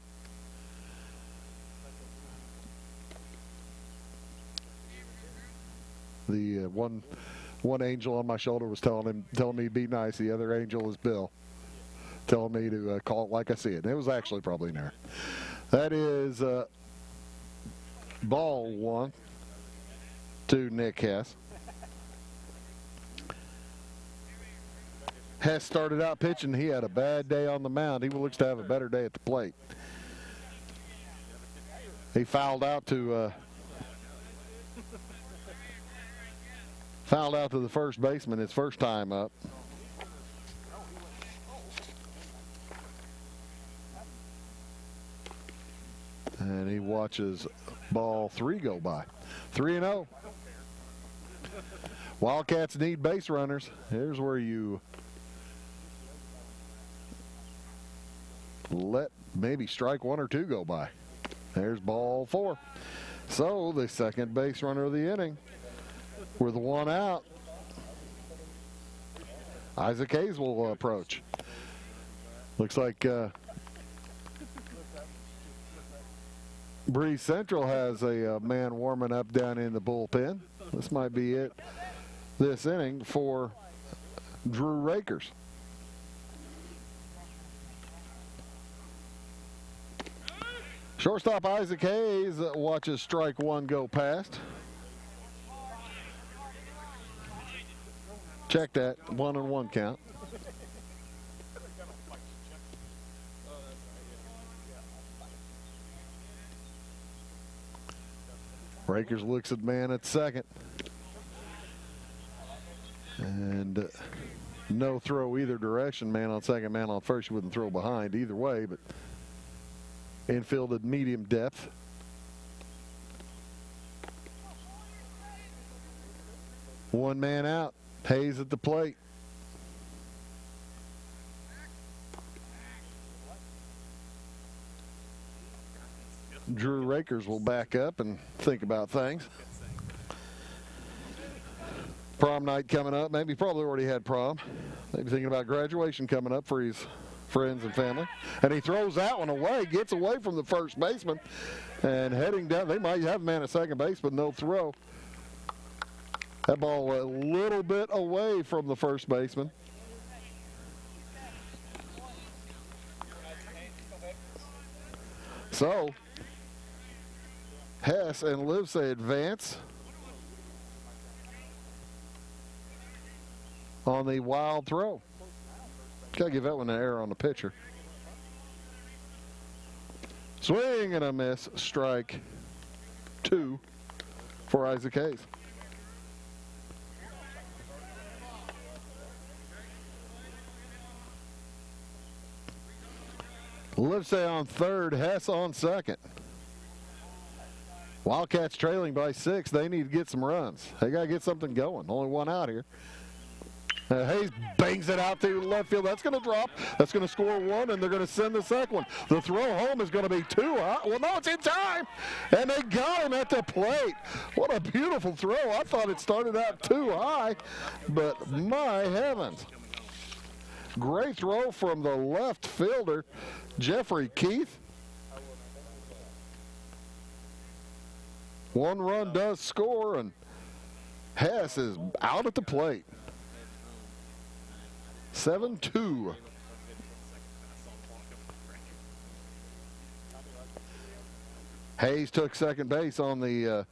Speaker 1: The one angel on my shoulder was telling me to be nice. The other angel is Bill, telling me to call it like I see it. And it was actually probably an error. That is ball 1 to Nick Hess. Hess started out pitching. He had a bad day on the mound. He looks to have a better day at the plate. He fouled out to the first baseman his first time up. And he watches ball 3 go by. 3-0. Wildcats need base runners. Here's where you let maybe strike one or two go by. There's ball 4. So the second base runner of the inning with one out. Isaac Hayes will approach. Looks like Breese Central has a man warming up down in the bullpen. This might be it this inning for Drew Rakers. Shortstop Isaac Hayes watches strike one go past. Check that, 1-1 count. Rakers looks at man at second. And no throw either direction. Man on second, man on first. You wouldn't throw behind either way, but infield at medium depth. One man out. Hayes at the plate. Drew Rakers will back up and think about things. Prom night coming up. Maybe probably already had prom. Maybe thinking about graduation coming up for his friends and family. And he throws that one away, gets away from the first baseman, and heading down. They might have a man at second base, but no throw. That ball a little bit away from the first baseman. So, Hess and Livesay advance on the wild throw. Gotta give that one an error on the pitcher. Swing and a miss. Strike 2 for Isaac Hayes. Livesay on third, Hess on second. Wildcats trailing by 6. They need to get some runs. They got to get something going. Only one out here. Hayes bangs it out to left field. That's going to drop. That's going to score 1, and they're going to send the second one. The throw home is going to be too high. Well, no, it's in time, and they got him at the plate. What a beautiful throw. I thought it started out too high, but my heavens. Great throw from the left fielder, Jeffrey Keith. One run does score, and Hess is out at the plate. 7-2. Hayes took second base on the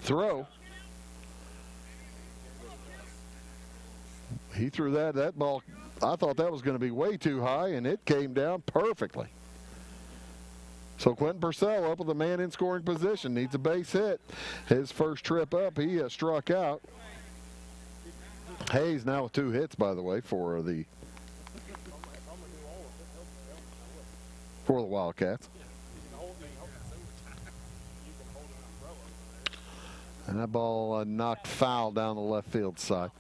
Speaker 1: throw. He threw that ball. I thought that was going to be way too high, and it came down perfectly. So Quentin Purcell up with a man in scoring position. Needs a base hit. His first trip up, he struck out. Hayes now with 2 hits, by the way, for the Wildcats. And that ball knocked foul down the left field side.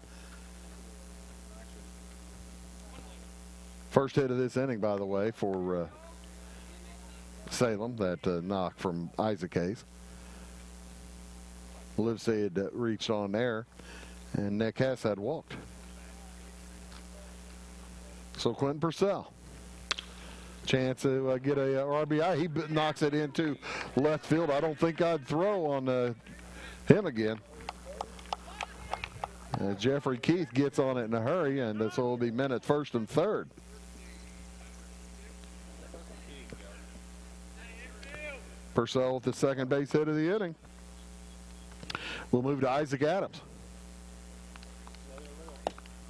Speaker 1: First hit of this inning, by the way, for Salem, that knock from Isaac Hayes. Livesay had reached on there, and Nick Hess had walked. So Quentin Purcell, chance to get a RBI. He knocks it into left field. I don't think I'd throw on him again. Jeffrey Keith gets on it in a hurry, and so it'll be men at first and third. Purcell with the second base hit of the inning. We'll move to Isaac Adams.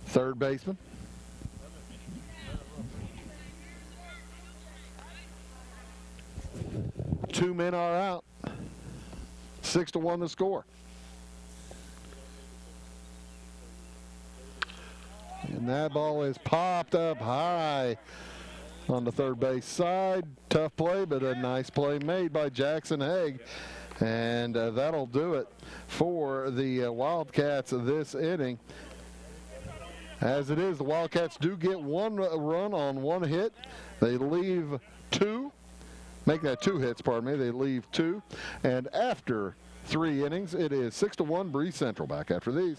Speaker 1: Third baseman. Two men are out. 6-1 the score. And that ball is popped up high on the third base side. Tough play, but a nice play made by Jackson Haig. And that'll do it for the Wildcats this inning. As it is, the Wildcats do get one run on one hit. They leave two. Make that 2 hits, pardon me. They leave 2. And after 3 innings, it is 6-1 Breese Central. Back after these.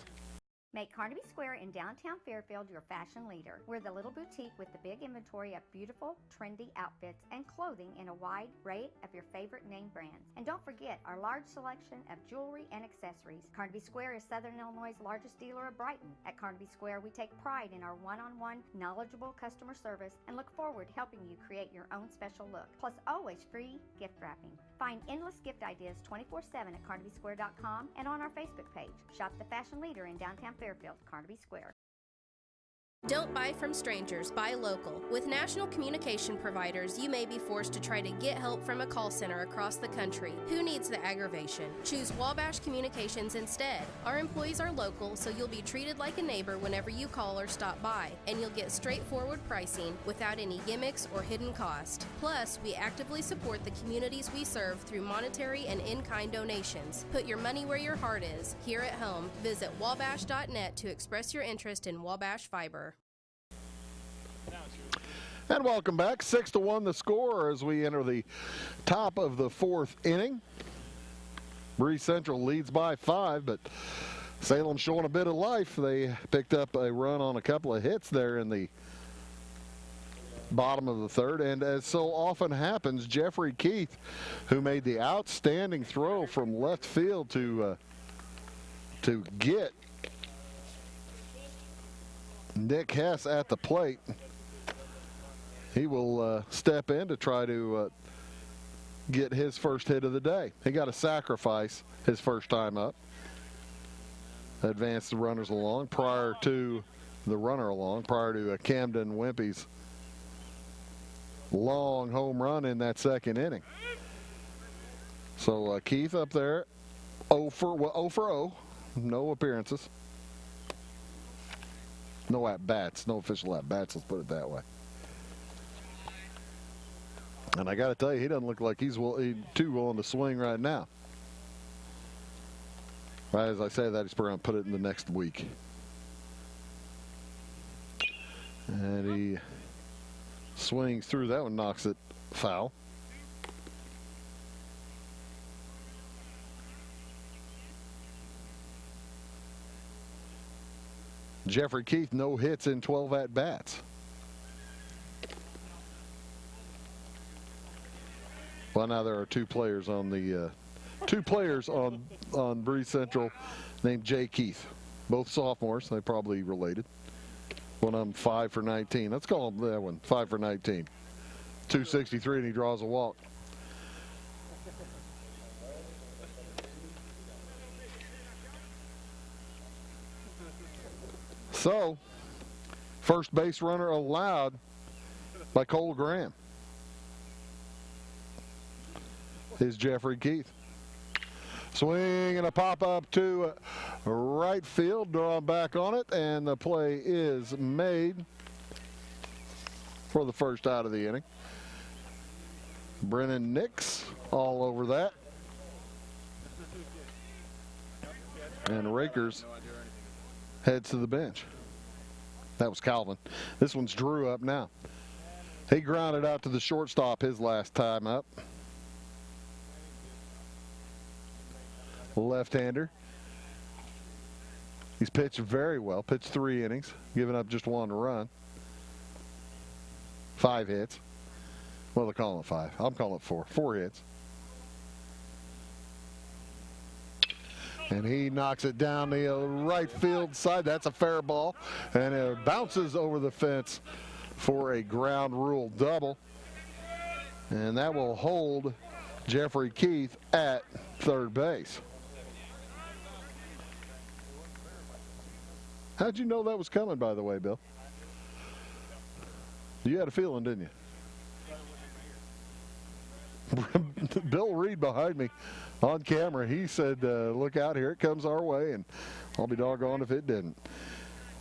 Speaker 16: Make Carnaby Square in downtown Fairfield your fashion leader. We're the little boutique with the big inventory of beautiful, trendy outfits and clothing in a wide array of your favorite name brands. And don't forget our large selection of jewelry and accessories. Carnaby Square is Southern Illinois' largest dealer of Brighton. At Carnaby Square, we take pride in our one-on-one, knowledgeable customer service and look forward to helping you create your own special look. Plus, always free gift wrapping. Find endless gift ideas 24/7 at CarnabySquare.com and on our Facebook page. Shop the fashion leader in downtown Fairfield, Carnaby Square.
Speaker 17: Don't buy from strangers, buy local. With national communication providers, you may be forced to try to get help from a call center across the country. Who needs the aggravation? Choose Wabash Communications instead. Our employees are local, so you'll be treated like a neighbor whenever you call or stop by, and you'll get straightforward pricing without any gimmicks or hidden cost. Plus, we actively support the communities we serve through monetary and in-kind donations. Put your money where your heart is. Here at home, visit wabash.net to express your interest in Wabash Fiber.
Speaker 1: And welcome back. 6-1 the score as we enter the top of the 4th inning. Breese Central leads by 5, but Salem showing a bit of life. They picked up a run on a couple of hits there in the bottom of the 3rd. And as so often happens, Jeffrey Keith, who made the outstanding throw from left field to get Nick Hess at the plate. He will step in to try to get his first hit of the day. He got a sacrifice his first time up. Advanced the runners along prior to Camden Wimpy's long home run in that 2nd inning. So Keith up there, 0 for 0. No appearances. No at-bats, no official at-bats, let's put it that way. And I got to tell you, he doesn't look like he's too willing to swing right now. Right as I say that, he's probably going to put it in the next week. And he swings through that one, knocks it foul. Jeffrey Keith, no hits in 12 at-bats. Well, now there are 2 players on the on Breese Central named Jay Keith, both sophomores. They probably related. One of them 5 for 19. Let's call him that one 5 for 19. 263, and he draws a walk. So, first base runner allowed by Cole Graham is Jeffrey Keith. Swing and a pop-up to right field, drawn back on it, and the play is made for the first out of the inning. Brennan Nix all over that. And Rakers heads to the bench. That was Calvin. This one's Drew up now. He grounded out to the shortstop his last time up. Left-hander. He's pitched very well. Pitched 3 innings, giving up just 1 run. 5 hits. Well, they're calling it 5. I'm calling it 4. 4 hits. And he knocks it down the right field side. That's a fair ball. And it bounces over the fence for a ground rule double. And that will hold Jeffrey Keith at third base. How'd you know that was coming, by the way, Bill? You had a feeling, didn't you? Bill Reed behind me on camera, he said, look out, here it comes our way, and I'll be doggone if it didn't.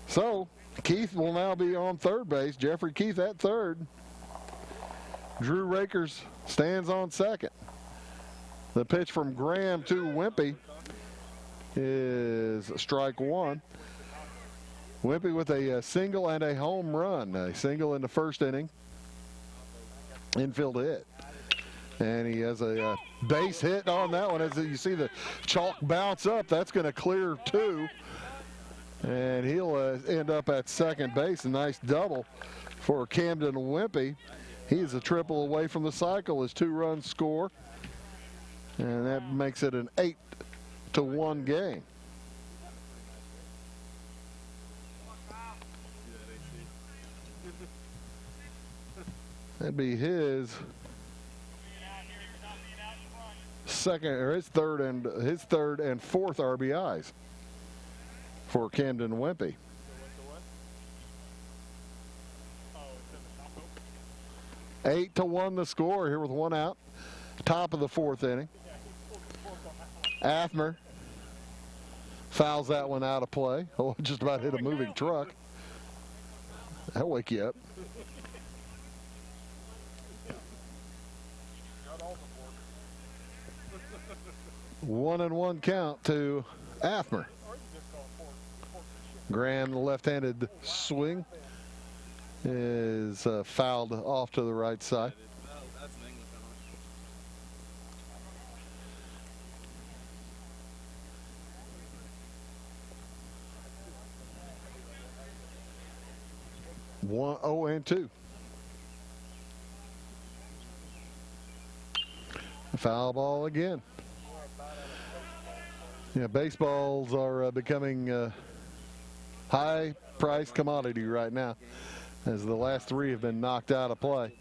Speaker 1: So, Keith will now be on third base. Jeffrey Keith at third. Drew Rakers stands on second. The pitch from Graham to Wimpy is strike one. Wimpy with a single and a home run. A single in the first inning. Infield hit. And he has a base hit on that one. As you see the chalk bounce up, that's going to clear two. And he'll end up at second base. A nice double for Camden Wimpy. He's a triple away from the cycle. His 2-run score. And that makes it an 8-1 game. That'd be his third and fourth RBIs for Camden Wimpy. Eight to 1 the score here with one out. Top of the fourth inning. Athmer fouls that one out of play. Oh, just about hit a moving truck. That'll wake you up. One and one count to Athmer. Graham, the left-handed swing, is fouled off to the right side. One, 0-2. Foul ball again. Yeah, baseballs are becoming high-priced commodity right now, as the last three have been knocked out of play.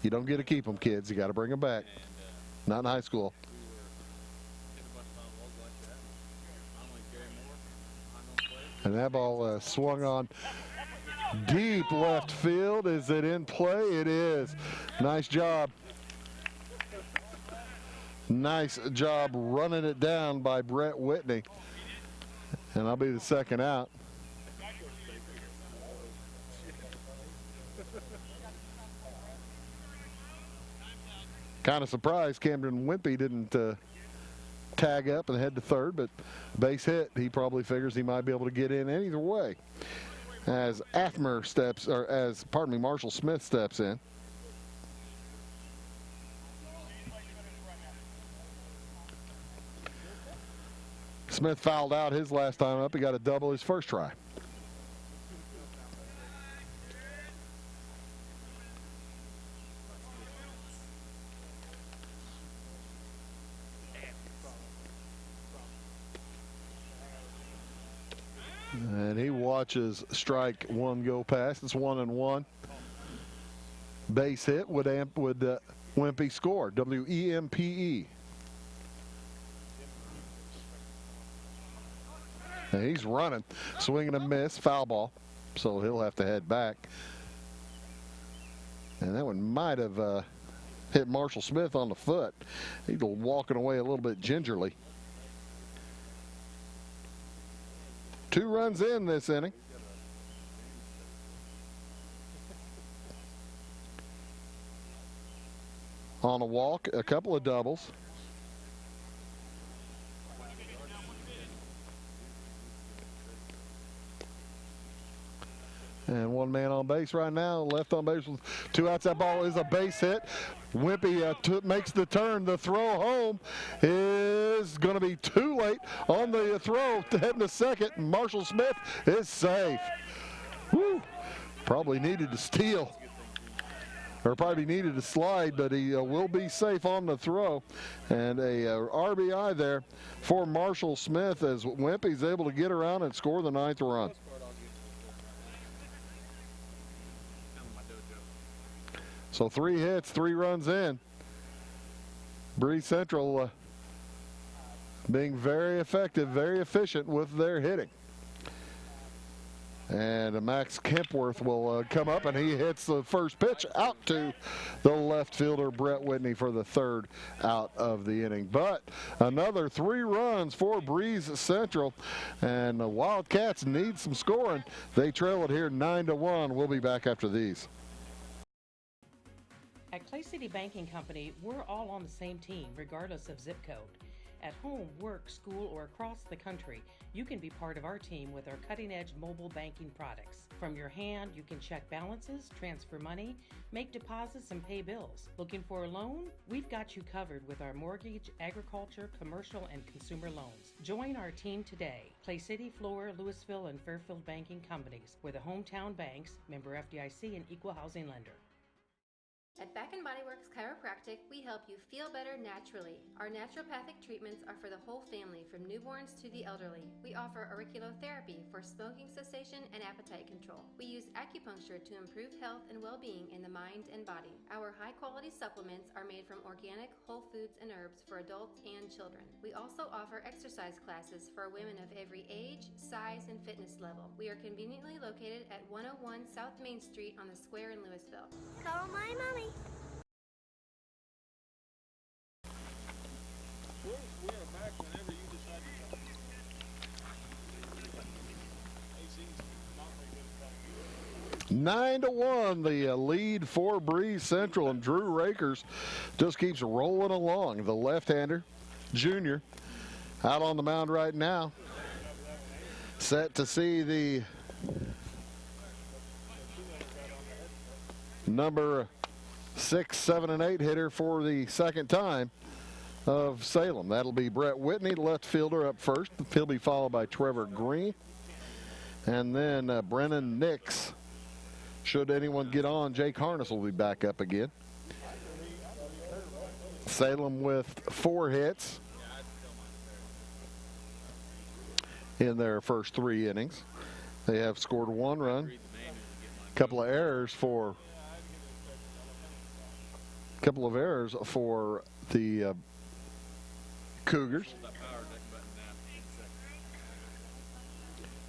Speaker 1: You don't get to keep them, kids. You got to bring them back. Not in high school. And that ball swung on deep left field. Is it in play? It is. Nice job. Nice job running it down by Brett Whitney. And I'll be the second out. Kind of surprised Camden Wimpy didn't tag up and head to third, but base hit, he probably figures he might be able to get in either way. As Marshall Smith steps in. Smith fouled out his last time up. He got a double his first try. And he watches strike one go past. It's 1-1. Base hit would Wimpy score. W-E-M-P-E. And he's running, swinging a miss, foul ball. So he'll have to head back. And that one might have hit Marshall Smith on the foot. He's walking away a little bit gingerly. 2 runs in this inning. On a walk, a couple of doubles. And one man on base right now, left on base with 2 outs. That ball is a base hit. Wimpy makes the turn. The throw home is going to be too late on the throw. Heading to second. Marshall Smith is safe. Woo. Probably needed to steal. Or probably needed to slide, but he will be safe on the throw. And a RBI there for Marshall Smith as Wimpy's able to get around and score the 9th run. So 3 hits, 3 runs in. Breese Central being very effective, very efficient with their hitting. And Max Kempworth will come up, and he hits the first pitch out to the left fielder, Brett Whitney, for the 3rd out of the inning. But another 3 runs for Breese Central, and the Wildcats need some scoring. They trail it here 9-1. We'll be back after these.
Speaker 18: At Clay City Banking Company, we're all on the same team, regardless of zip code. At home, work, school, or across the country, you can be part of our team with our cutting-edge mobile banking products. From your hand, you can check balances, transfer money, make deposits, and pay bills. Looking for a loan? We've got you covered with our mortgage, agriculture, commercial, and consumer loans. Join our team today. Clay City, Flora, Louisville, and Fairfield Banking Companies. We're the hometown banks, member FDIC, and equal housing lender.
Speaker 19: At Back & Body Works Chiropractic, we help you feel better naturally. Our naturopathic treatments are for the whole family, from newborns to the elderly. We offer auriculotherapy for smoking cessation and appetite control. We use acupuncture to improve health and well-being in the mind and body. Our high-quality supplements are made from organic, whole foods and herbs for adults and children. We also offer exercise classes for women of every age, size, and fitness level. We are conveniently located at 101 South Main Street on the Square in Louisville.
Speaker 9: Call my mommy.
Speaker 20: We are back whenever you decide to come.
Speaker 1: 9-1, the lead for Breese Central, and Drew Rakers just keeps rolling along. The left-hander, junior, out on the mound right now. Set to see the number 6, 7, and 8 hitter for the second time of Salem. That'll be Brett Whitney, left fielder, up first. He'll be followed by Trevor Green. And then Brennan Nix. Should anyone get on, Jake Harness will be back up again. Salem with 4 hits in their first 3 innings. They have scored 1 run. Couple of errors for the Cougars.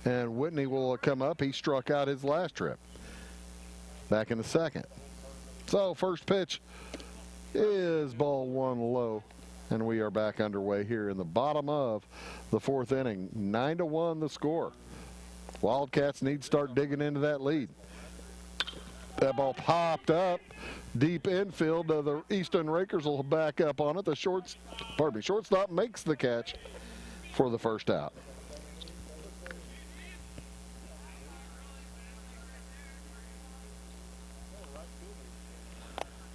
Speaker 1: And Whitney will come up. He struck out his last trip back in the second. So first pitch is ball 1 low, and we are back underway here in the bottom of the 4th inning. 9-1 the score. Wildcats need to start digging into that lead. That ball popped up deep infield. The Easton Rakers will back up on it. The shortstop makes the catch for the first out.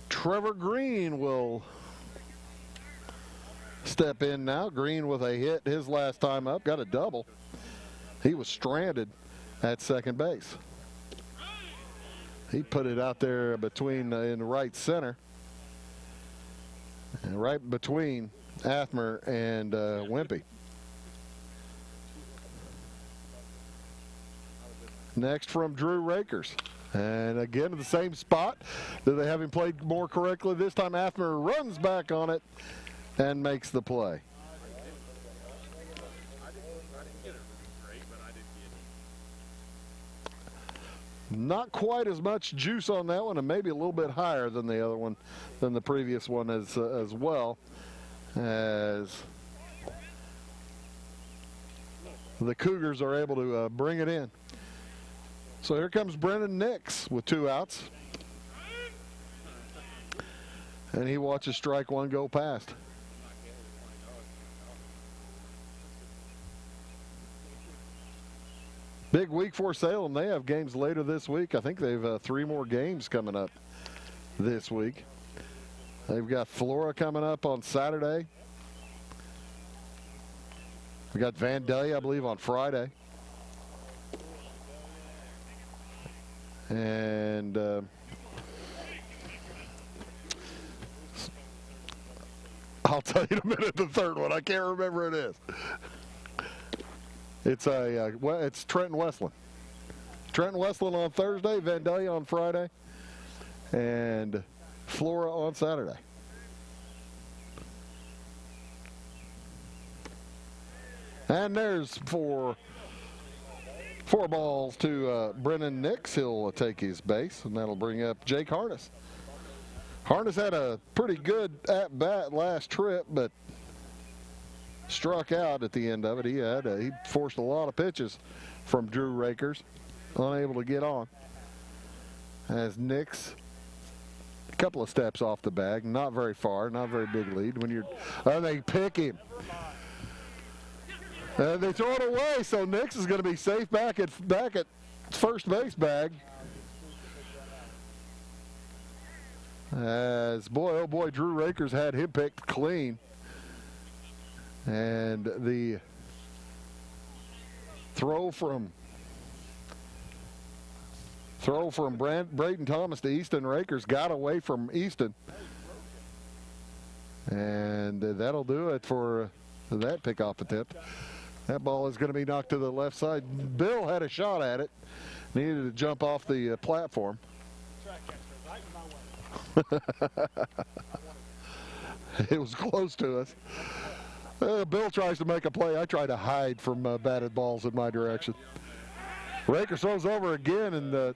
Speaker 1: Trevor Green will step in now. Green with a hit his last time up, got a double. He was stranded at second base. He put it out there between in right center, and right between Athmer and Wimpy. Next from Drew Rakers. And again, the same spot. Do they have him played more correctly? This time Athmer runs back on it and makes the play. Not quite as much juice on that one, and maybe a little bit higher than the other one, than the previous one as well, as the Cougars are able to bring it in. So here comes Brennan Nix with 2 outs. And he watches strike 1 go past. Big week for Salem. They have games later this week. I think they've 3 more games coming up this week. They've got Flora coming up on Saturday. We got Vandalia, I believe, on Friday. And I'll tell you in a minute the third one. I can't remember it is. It's it's Trenton Westland. Trenton Westland on Thursday, Vandalia on Friday, and Flora on Saturday. And there's 4 balls to Brennan Nix. He'll take his base, and that'll bring up Jake Harness. Harness had a pretty good at-bat last trip, but struck out at the end of it. He forced a lot of pitches from Drew Rakers, unable to get on. As Nix couple of steps off the bag, not very far, not a very big lead. When you're, they pick him. They throw it away, so Nix is going to be safe back at first base bag. As boy, oh boy, Drew Rakers had him picked clean. And the throw from Braden Thomas to Easton Rakers got away from Easton. And that'll do it for that pickoff attempt. That ball is going to be knocked to the left side. Bill had a shot at it. Needed to jump off the platform. It was close to us. Bill tries to make a play. I try to hide from batted balls in my direction. Raker throws over again, and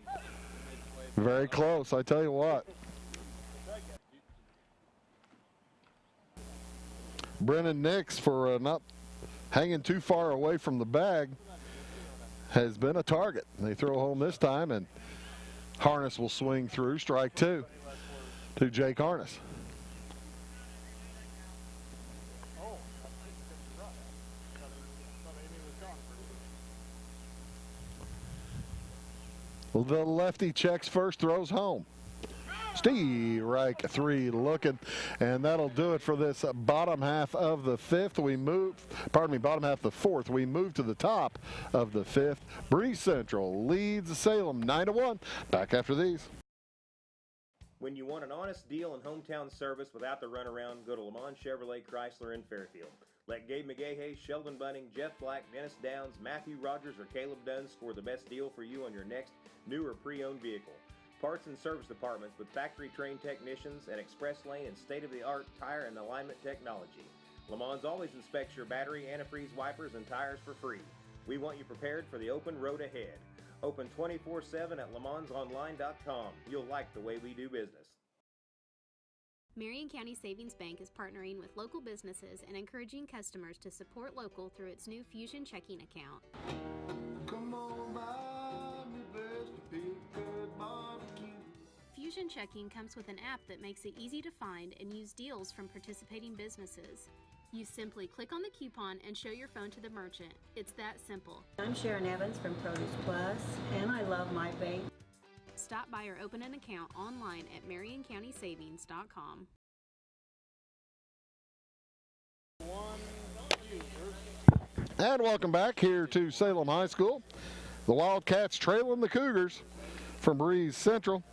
Speaker 1: very close, I tell you what. Brennan Nix, for not hanging too far away from the bag, has been a target. They throw home this time, and Harness will swing through. Strike two to Jake Harness. The lefty checks first, throws home. Strike three looking, and that'll do it for this bottom half of the fifth. Bottom half of the fourth. We move to the top of the fifth. Breese Central leads Salem 9-1. Back after these.
Speaker 21: When you want an honest deal and hometown service without the runaround, go to Lamont Chevrolet Chrysler in Fairfield. Let Gabe McGahey, Sheldon Bunning, Jeff Black, Dennis Downs, Matthew Rogers, or Caleb Dunn score the best deal for you on your next new or pre-owned vehicle. Parts and service departments with factory-trained technicians and express lane and state-of-the-art tire and alignment technology. Le Mans always inspects your battery, antifreeze, wipers, and tires for free. We want you prepared for the open road ahead. Open 24/7 at lemansonline.com. You'll like the way we do business.
Speaker 8: Marion County Savings Bank is partnering with local businesses and encouraging customers to support local through its new Fusion checking account.
Speaker 4: Come on by me, best to pick good barbecue.
Speaker 8: Fusion checking comes with an app that makes it easy to find and use deals from participating businesses. You simply click on the coupon and show your phone to the merchant. It's that simple.
Speaker 22: I'm Sharon Evans from Produce Plus, and I love my bank.
Speaker 8: Stop by or open an account online at MarionCountySavings.com.
Speaker 1: And welcome back here to Salem High School. The Wildcats trailing the Cougars from Breese Central.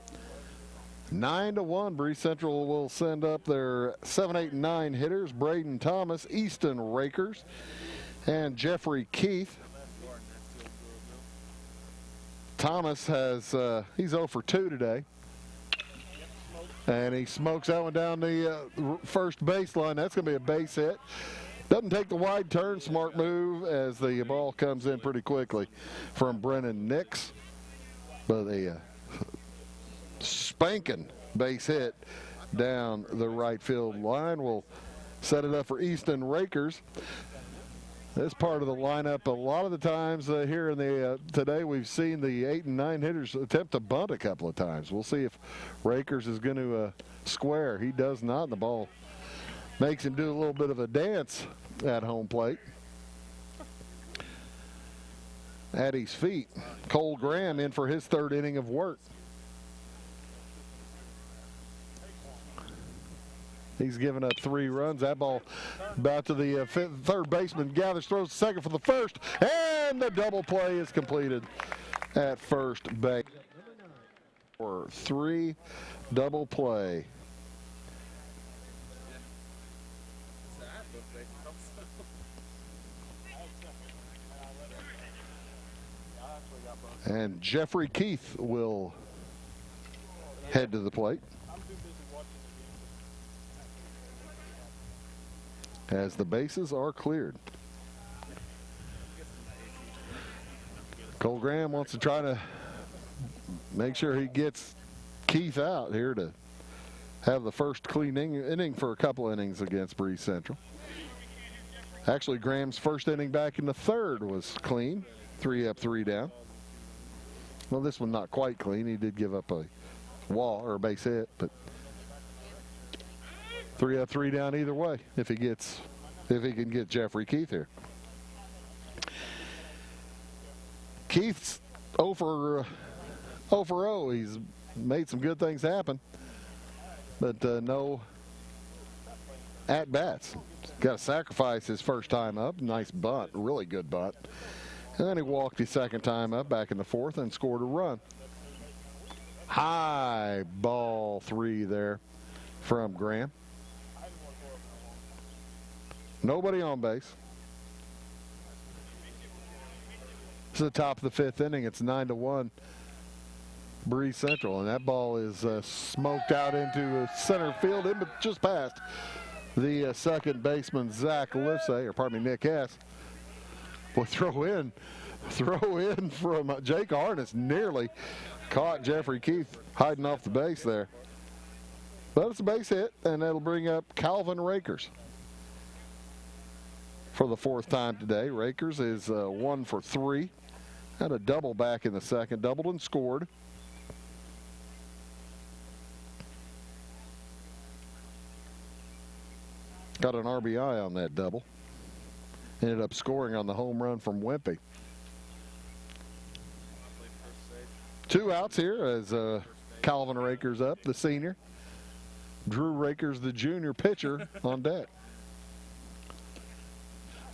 Speaker 1: 9-1. Breese Central will send up their 7, 8, and 9 hitters. Braden Thomas, Easton Rakers, and Jeffrey Keith. Thomas has, he's 0 for 2 today. And he smokes that one down the first baseline. That's going to be a base hit. Doesn't take the wide turn. Smart move as the ball comes in pretty quickly from Brennan Nix. But a spanking base hit down the right field line will set it up for Easton Rakers. This part of the lineup, a lot of the times here in the today, we've seen the 8 and 9 hitters attempt to bunt a couple of times. We'll see if Rakers is going to square. He does not, and the ball makes him do a little bit of a dance at home plate. At his feet, Cole Graham in for his third inning of work. He's given up 3 runs. That ball about to the third baseman. Gathers, throws the second for the first, and the double play is completed at first base. For 3 double play. And Jeffrey Keith will head to the plate as the bases are cleared. Cole Graham wants to try to make sure he gets Keith out here to have the first clean inning for a couple innings against Breese Central. Actually, Graham's first inning back in the third was clean. 3 up, 3 down. Well, this one not quite clean. He did give up a wall or a base hit, but 3 up, 3 down either way if he can get Jeffrey Keith here. Keith's 0 for 0. He's made some good things happen, but no at-bats. Got to sacrifice his first time up. Nice bunt, really good bunt. And then he walked his second time up back in the fourth and scored a run. High ball 3 there from Graham. Nobody on base. It's the top of the 5th inning. It's 9-1 Breese Central, and that ball is smoked out into center field, just past the second baseman Zach Livesay, or pardon me, Nick Hess. Boy, throw in from Jake Harness nearly caught Jeffrey Keith hiding off the base there. But it's a base hit, and that'll bring up Calvin Rakers for the 4th time today. Rakers is 1 for 3. Had a double back in the second, doubled and scored. Got an RBI on that double. Ended up scoring on the home run from Wimpy. 2 outs here as Calvin Rakers up, the senior. Drew Rakers, the junior pitcher, on deck.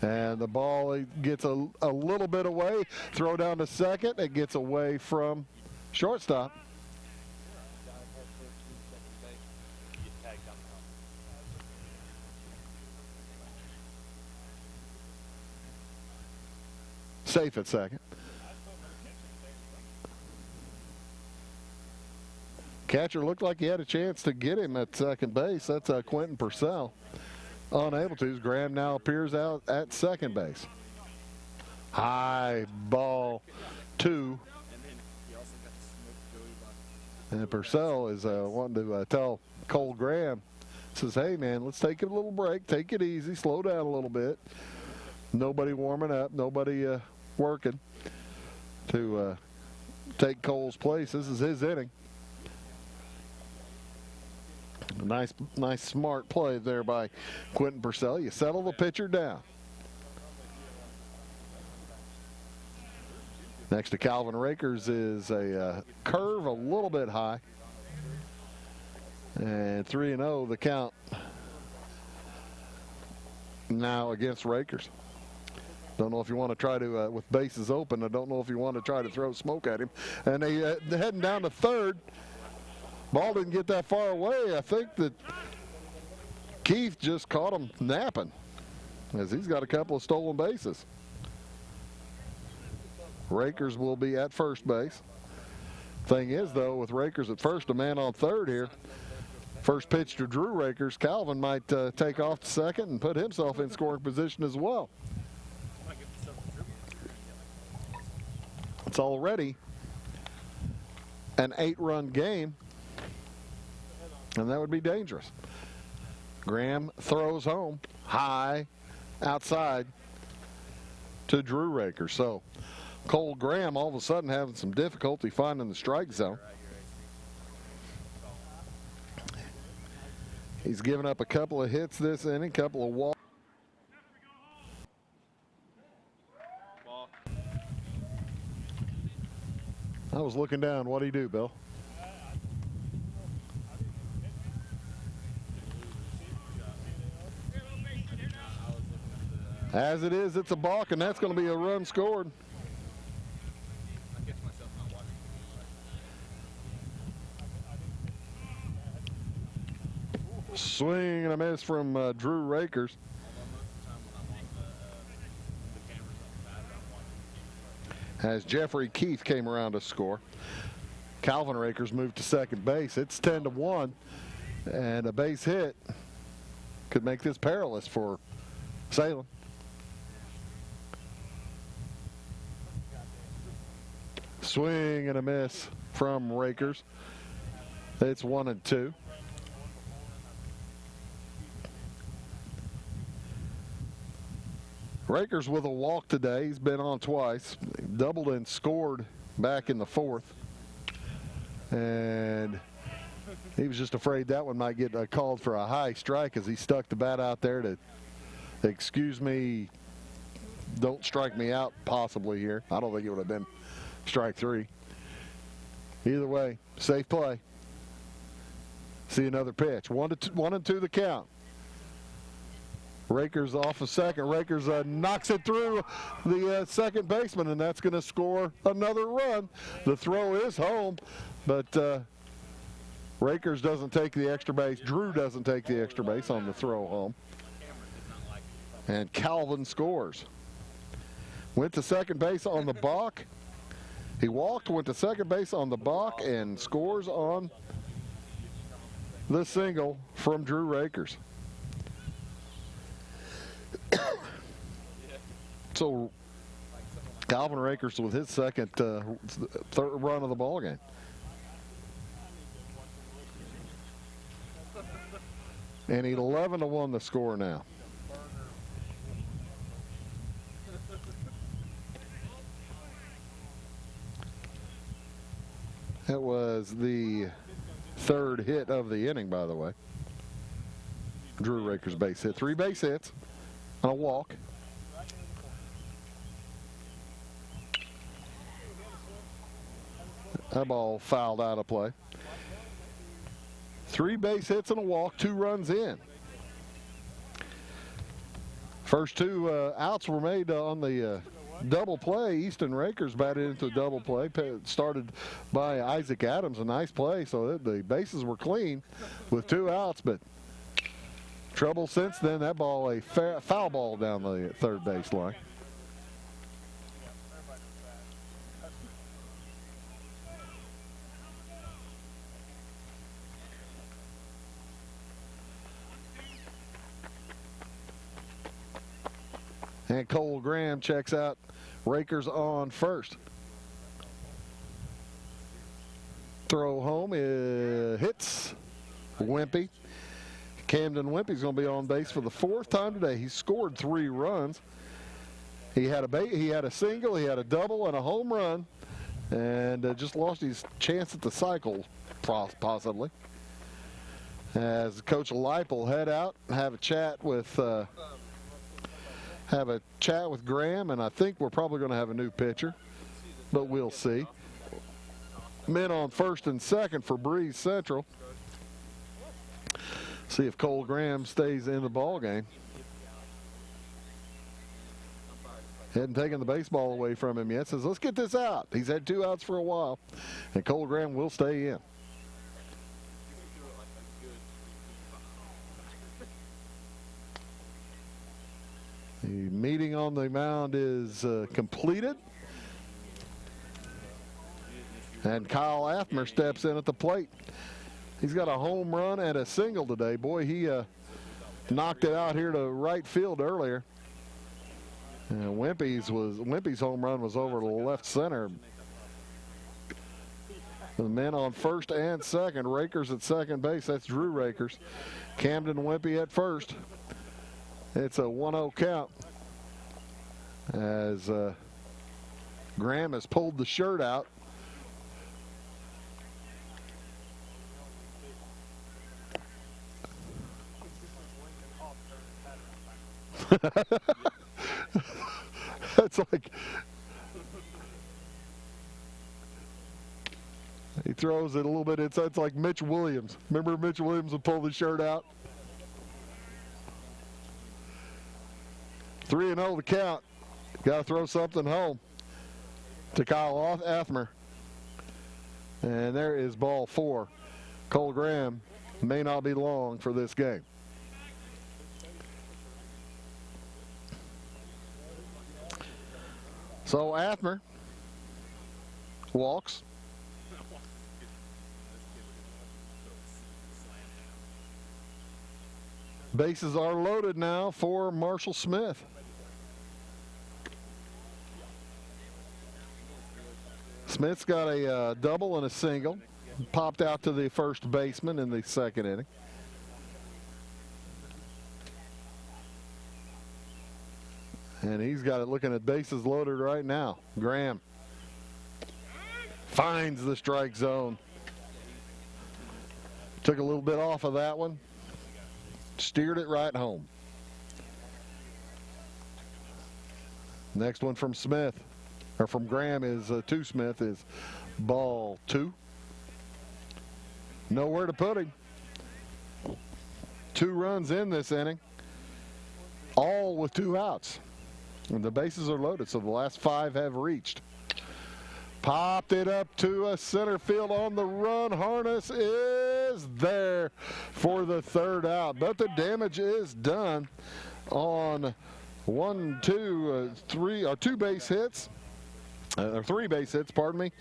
Speaker 1: And the ball gets a little bit away. Throw down to second. It gets away from shortstop. Safe at second. Catcher looked like he had a chance to get him at second base. That's Quentin Purcell. Unable to. Graham now appears out at second base. High ball 2. And Purcell is wanting to tell Cole Graham, says, hey, man, let's take a little break. Take it easy. Slow down a little bit. Nobody warming up. Nobody working to take Cole's place. This is his inning. Nice, smart play there by Quentin Purcell. You settle the pitcher down. Next to Calvin Rakers is a curve a little bit high. And 3-0 the count now against Rakers. Don't know if you want to try to, with bases open, I don't know if you want to try to throw smoke at him. And they're heading down to third. Ball didn't get that far away. I think that Keith just caught him napping, as he's got a couple of stolen bases. Rakers will be at first base. Thing is, though, with Rakers at first, a man on third here. First pitch to Drew Rakers. Calvin might take off to second and put himself in scoring position as well. It's already an 8-run game, and that would be dangerous. Graham throws home high outside to Drew Rakers. So Cole Graham all of a sudden having some difficulty finding the strike zone. He's given up a couple of hits this inning, a couple of walks. I was looking down. What do you do, Bill? As it is, it's a balk, and that's going to be a run scored. Swing and a miss from Drew Rakers. As Jeffrey Keith came around to score. Calvin Rakers moved to second base. It's 10-1, and a base hit could make this perilous for Salem. Swing and a miss from Rakers. It's 1-2. Rakers with a walk today. He's been on twice. Doubled and scored back in the fourth. And He was just afraid that one might get called for a high strike as he stuck the bat out there to, excuse me, don't strike me out possibly here. I don't think it would have been strike 3. Either way, safe play. See another pitch. 1-2 the count. Rakers off a second. Rakers knocks it through the second baseman, and that's going to score another run. The throw is home, but Rakers doesn't take the extra base. Drew doesn't take the extra base on the throw home. And Calvin scores. Went to second base on the balk. He walked, went to second base on the balk, and scores on the single from Drew Rakers. So Calvin Rakers with his second third run of the ball game. And 11-1 the score now. That was the third hit of the inning, by the way. Drew Rakers base hit. 3 base hits and a walk. That ball fouled out of play. 3 base hits and a walk, 2 runs in. First 2 outs were made on the double play. Easton Rakers batted into a double play. Started by Isaac Adams, a nice play. So the bases were clean with 2 outs, but trouble since then. That ball, a foul ball down the third base line. And Cole Graham checks out. Rakers on first. Throw home hits Wimpy. Camden Wimpy's going to be on base for the 4th time today. He scored 3 runs. He had a single, he had a double, and a home run, and just lost his chance at the cycle, possibly. As Coach Lipe will head out and have a chat with Graham, and I think we're probably going to have a new pitcher, but we'll see. Men on first and second for Breese Central. See if Cole Graham stays in the ball game. Hadn't taken the baseball away from him yet. Says, let's get this out. He's had 2 outs for a while, and Cole Graham will stay in. The meeting on the mound is completed. And Kyle Athmer steps in at the plate. He's got a home run and a single today. Boy, he knocked it out here to right field earlier. And Wimpy's home run was over to the left center. The men on first and second. Rakers at second base. That's Drew Rakers. Camden Wimpy at first. It's a 1-0 count as Graham has pulled the shirt out. That's like he throws it a little bit inside. It's like Mitch Williams. Remember Mitch Williams would pull the shirt out? 3-0 the count. Got to throw something home to Kyle Athmer. And there is ball 4. Cole Graham may not be long for this game. So Athmer walks. Bases are loaded now for Marshall Smith. Smith's got a double and a single. Popped out to the first baseman in the second inning. And he's got it looking at bases loaded right now. Graham finds the strike zone. Took a little bit off of that one. Steered it right home. Next one from Smith, or from Graham, is to Smith, is ball 2. Nowhere to put him. 2 runs in this inning, all with 2 outs. And the bases are loaded, so the last 5 have reached. Popped it up to a center field on the run. Harness is there for the 3rd out, but the damage is done on 2 base hits, or 3 base hits, pardon me,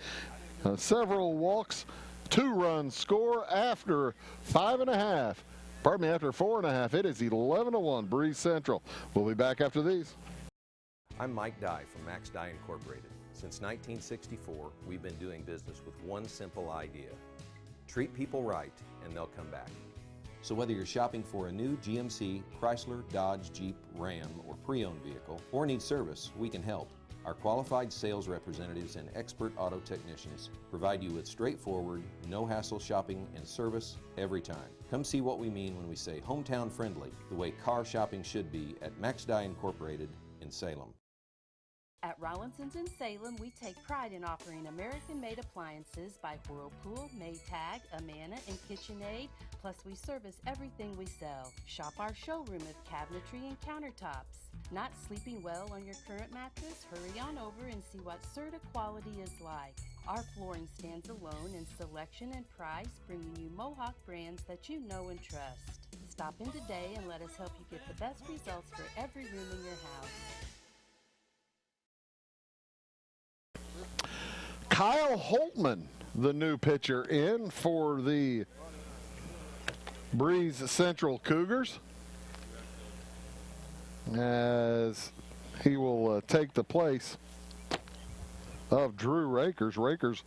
Speaker 1: several walks, 2 runs score after 5.5. Pardon me, after 4.5. It is 11-1, Breese Central. We'll be back after these.
Speaker 2: I'm Mike Dye from Max Dye Incorporated. Since 1964, we've been doing business with one simple idea. Treat people right, and they'll come back. So whether you're shopping for a new GMC, Chrysler, Dodge, Jeep, Ram, or pre-owned vehicle, or need service, we can help. Our qualified sales representatives and expert auto technicians provide you with straightforward, no-hassle shopping and service every time. Come see what we mean when we say hometown friendly, the way car shopping should be at Max Dye Incorporated in Salem.
Speaker 6: At Rollinson's in Salem, we take pride in offering American-made appliances by Whirlpool, Maytag, Amana, and KitchenAid, plus we service everything we sell. Shop our showroom of cabinetry and countertops. Not sleeping well on your current mattress? Hurry on over and see what Serta quality is like. Our flooring stands alone in selection and price, bringing you Mohawk brands that you know and trust. Stop in today and let us help you get the best results for every room in your house.
Speaker 1: Kyle Holtman, the new pitcher, in for the Breese Central Cougars, as he will take the place of Drew Rakers. Rakers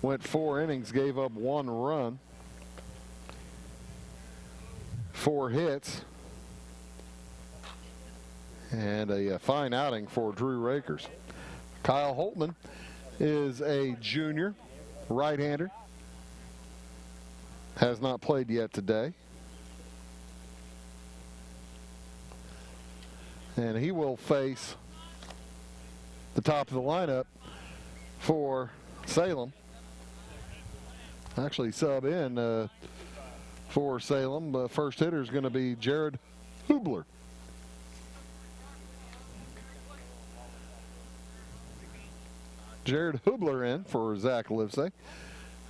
Speaker 1: went 4 innings, gave up 1 run, 4 hits, and a fine outing for Drew Rakers. Kyle Holtman is a junior right-hander. Has not played yet today. And he will face the top of the lineup for Salem. Actually sub in for Salem. The first hitter is going to be Jared Hubler. Jared Hubler in for Zach Livesey,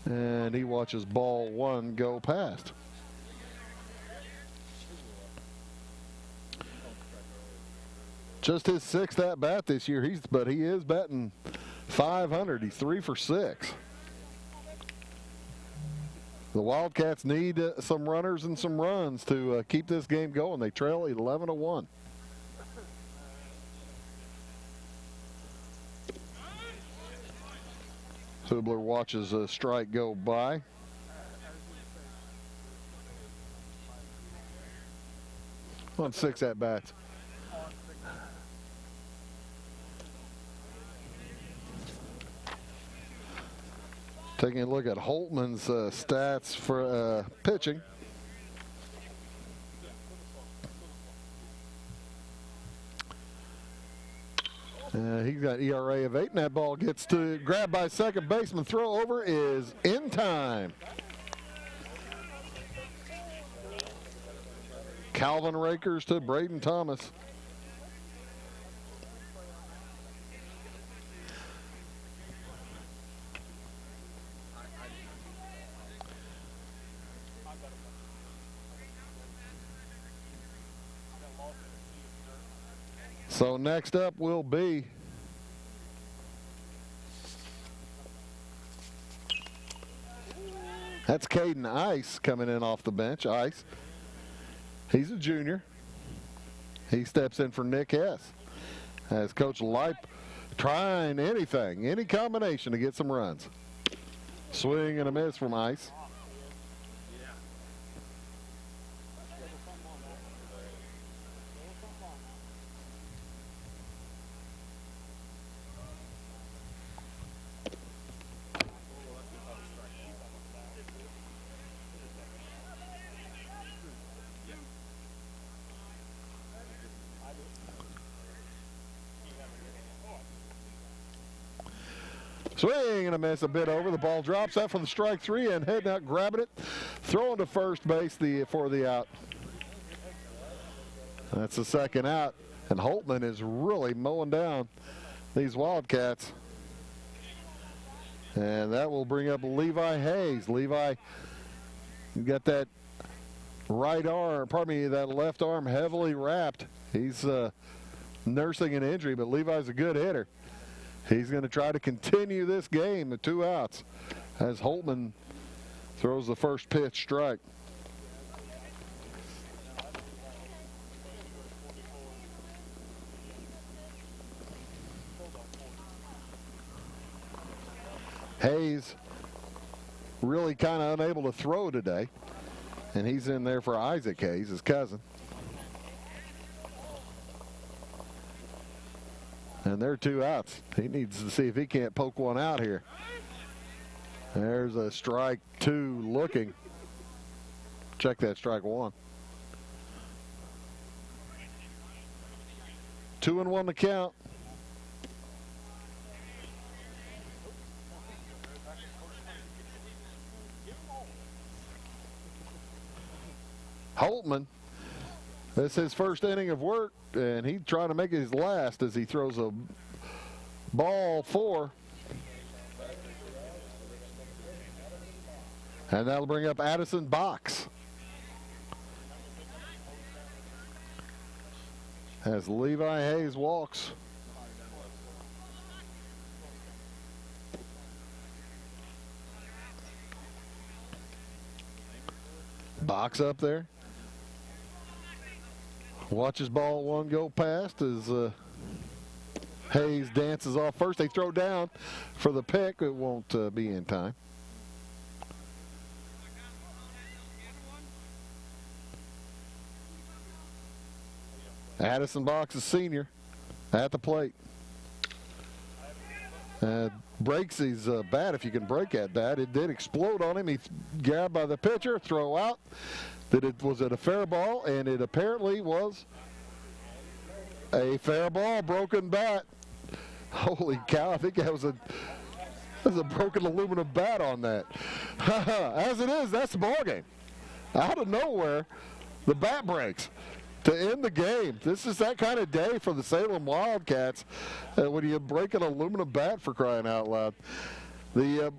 Speaker 1: and he watches ball 1 go past. Just his 6th at bat this year, but he is batting .500. He's 3 for 6. The Wildcats need some runners and some runs to keep this game going. They trail 11-1. Hubler watches a strike go by. On 6 at-bats. Taking a look at Holtman's stats for pitching. He's got ERA of 8, and that ball gets to grab by second baseman. Throw over is in time. Calvin Rakers to Braden Thomas. So next up will be that's Caden Ice coming in off the bench. Ice, he's a junior. He steps in for Nick Hess as Coach Lipe trying anything, any combination to get some runs. Swing and a miss from Ice. Swing and a miss, a bit over. The ball drops out for the strike three and heading out, grabbing it, throwing to first base for the out. That's the second out, and Holtman is really mowing down these Wildcats. And that will bring up Levi Hayes. Levi, you got that right arm, pardon me, that left arm heavily wrapped. He's nursing an injury, but Levi's a good hitter. He's going to try to continue this game with 2 outs as Holtman throws the first pitch strike. Hayes really kind of unable to throw today, and he's in there for Isaac Hayes, his cousin. And there are 2 outs. He needs to see if he can't poke one out here. There's a strike 2 looking. Check that, strike 1. 2-1 to count. Holtman, that's his first inning of work, and he's trying to make it his last as he throws a ball 4. And that'll bring up Addison Box. As Levi Hayes walks. Box up there. Watches ball 1 go past as Hayes dances off first. They throw down for the pick. It won't be in time. Addison Box is senior at the plate. Breaks his bat if you can break that bat. It did explode on him. He's grabbed by the pitcher, throw out. Was it a fair ball? And it apparently was a fair ball, broken bat. Holy cow, I think that was a broken aluminum bat on that. As it is, that's the ball game. Out of nowhere, the bat breaks to end the game. This is that kind of day for the Salem Wildcats when you break an aluminum bat, for crying out loud. The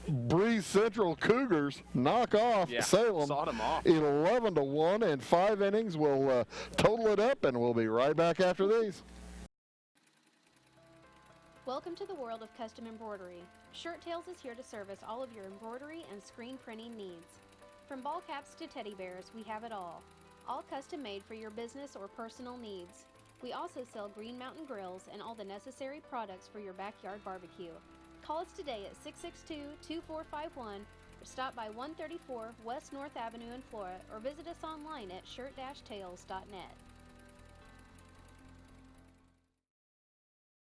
Speaker 1: Breese Central Cougars knock off Salem 11-1, and 5 innings will total it up, and we'll be right back after these.
Speaker 8: Welcome to the world of custom embroidery. Shirt Tales is here to service all of your embroidery and screen printing needs. From ball caps to teddy bears, we have it all custom made for your business or personal needs. We also sell Green Mountain grills and all the necessary products for your backyard barbecue. Call us today at 662-2451 or stop by 134 West North Avenue in Flora or visit us online at shirt-tales.net.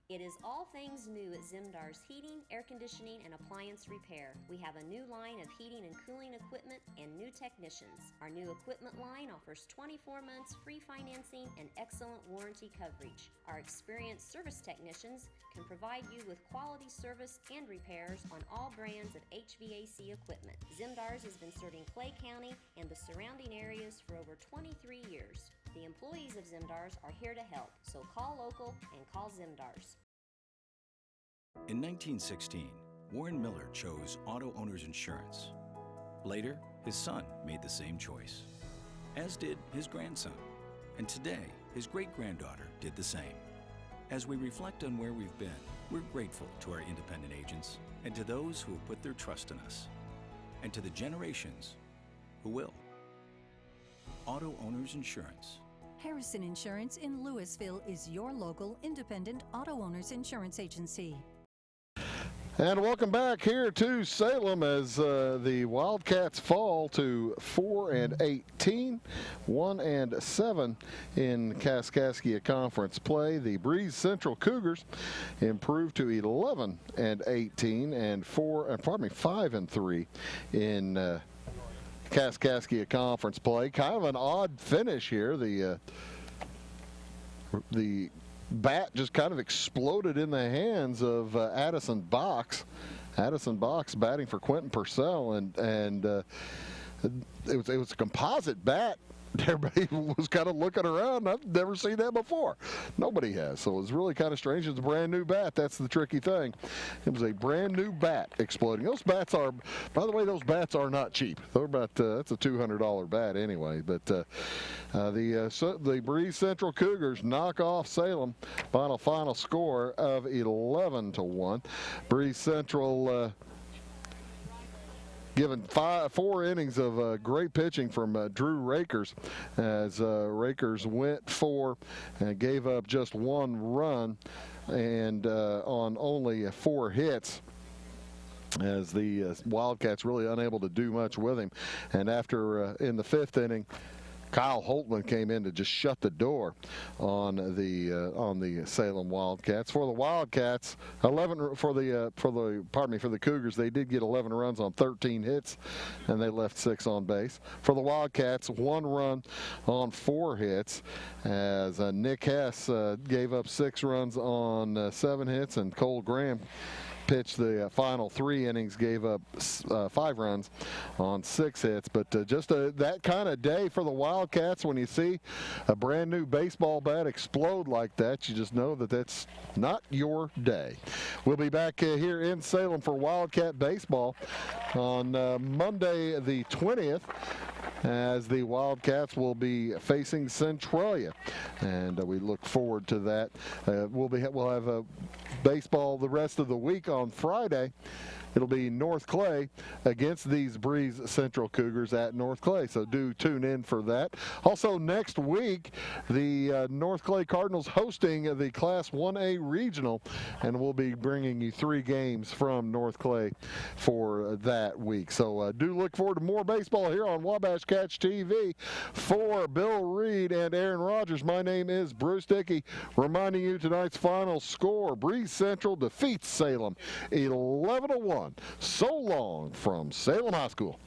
Speaker 7: It is all things new at Zimdar's Heating, Air Conditioning, and Appliance Repair. We have a new line of heating and cooling equipment and new technicians. Our new equipment line offers 24 months free financing and excellent warranty coverage. Our experienced service technicians can provide you with quality service and repairs on all brands of HVAC equipment. Zimdar's has been serving Clay County and the surrounding areas for over 23 years. The employees of Zimdar's are here to help, so call local and call Zimdar's.
Speaker 10: In 1916, Warren Miller chose Auto Owners Insurance. Later, his son made the same choice, as did his grandson. And today, his great-granddaughter did the same. As we reflect on where we've been, we're grateful to our independent agents and to those who have put their trust in us, and to the generations who will. Auto Owners Insurance.
Speaker 23: Harrison Insurance in Louisville is your local independent auto owners insurance agency.
Speaker 1: And welcome back here to Salem as the Wildcats fall to 4-18, 1-7 in Kaskaskia Conference play. The Breese Central Cougars improved to 11-18 and 5-3 in Kaskaskia Conference play. Kind of an odd finish here. The bat just kind of exploded in the hands of Addison Box. Addison Box batting for Quentin Purcell, and it was a composite bat. Everybody was kind of looking around. I've never seen that before. Nobody has. So it was really kind of strange. It's a brand new bat. That's the tricky thing. It was a brand new bat exploding. Those bats are, by the way, those bats are not cheap. They're about, that's a $200 bat anyway. But the Breese Central Cougars knock off Salem. Final score of 11-1. Breese Central given 4 innings of great pitching from Drew Rakers, as Rakers went 4 and gave up just 1 run and on only 4 hits, as the Wildcats really unable to do much with him. And after in the 5th inning, Kyle Holtman came in to just shut the door on the Salem Wildcats. For the Wildcats, for the Cougars, they did get 11 runs on 13 hits, and they left 6 on base. For the Wildcats, 1 run on 4 hits, as Nick Hess gave up 6 runs on 7 hits, and Cole Graham pitched the final 3 innings, gave up 5 runs on 6 hits. But just that kind of day for the Wildcats, when you see a brand new baseball bat explode like that, you just know that that's not your day. We'll be back here in Salem for Wildcat baseball on Monday the 20th, as the Wildcats will be facing Centralia, and we look forward to that. We'll have baseball the rest of the week. On Friday, it'll be North Clay against these Breese Central Cougars at North Clay, so do tune in for that. Also, next week, the North Clay Cardinals hosting the Class 1A Regional, and we'll be bringing you 3 games from North Clay for that week. So do look forward to more baseball here on Wabash Catch TV. For Bill Reed and Aaron Rodgers, my name is Bruce Dickey, reminding you tonight's final score: Breese Central defeats Salem 11-1. So long from Salem High School.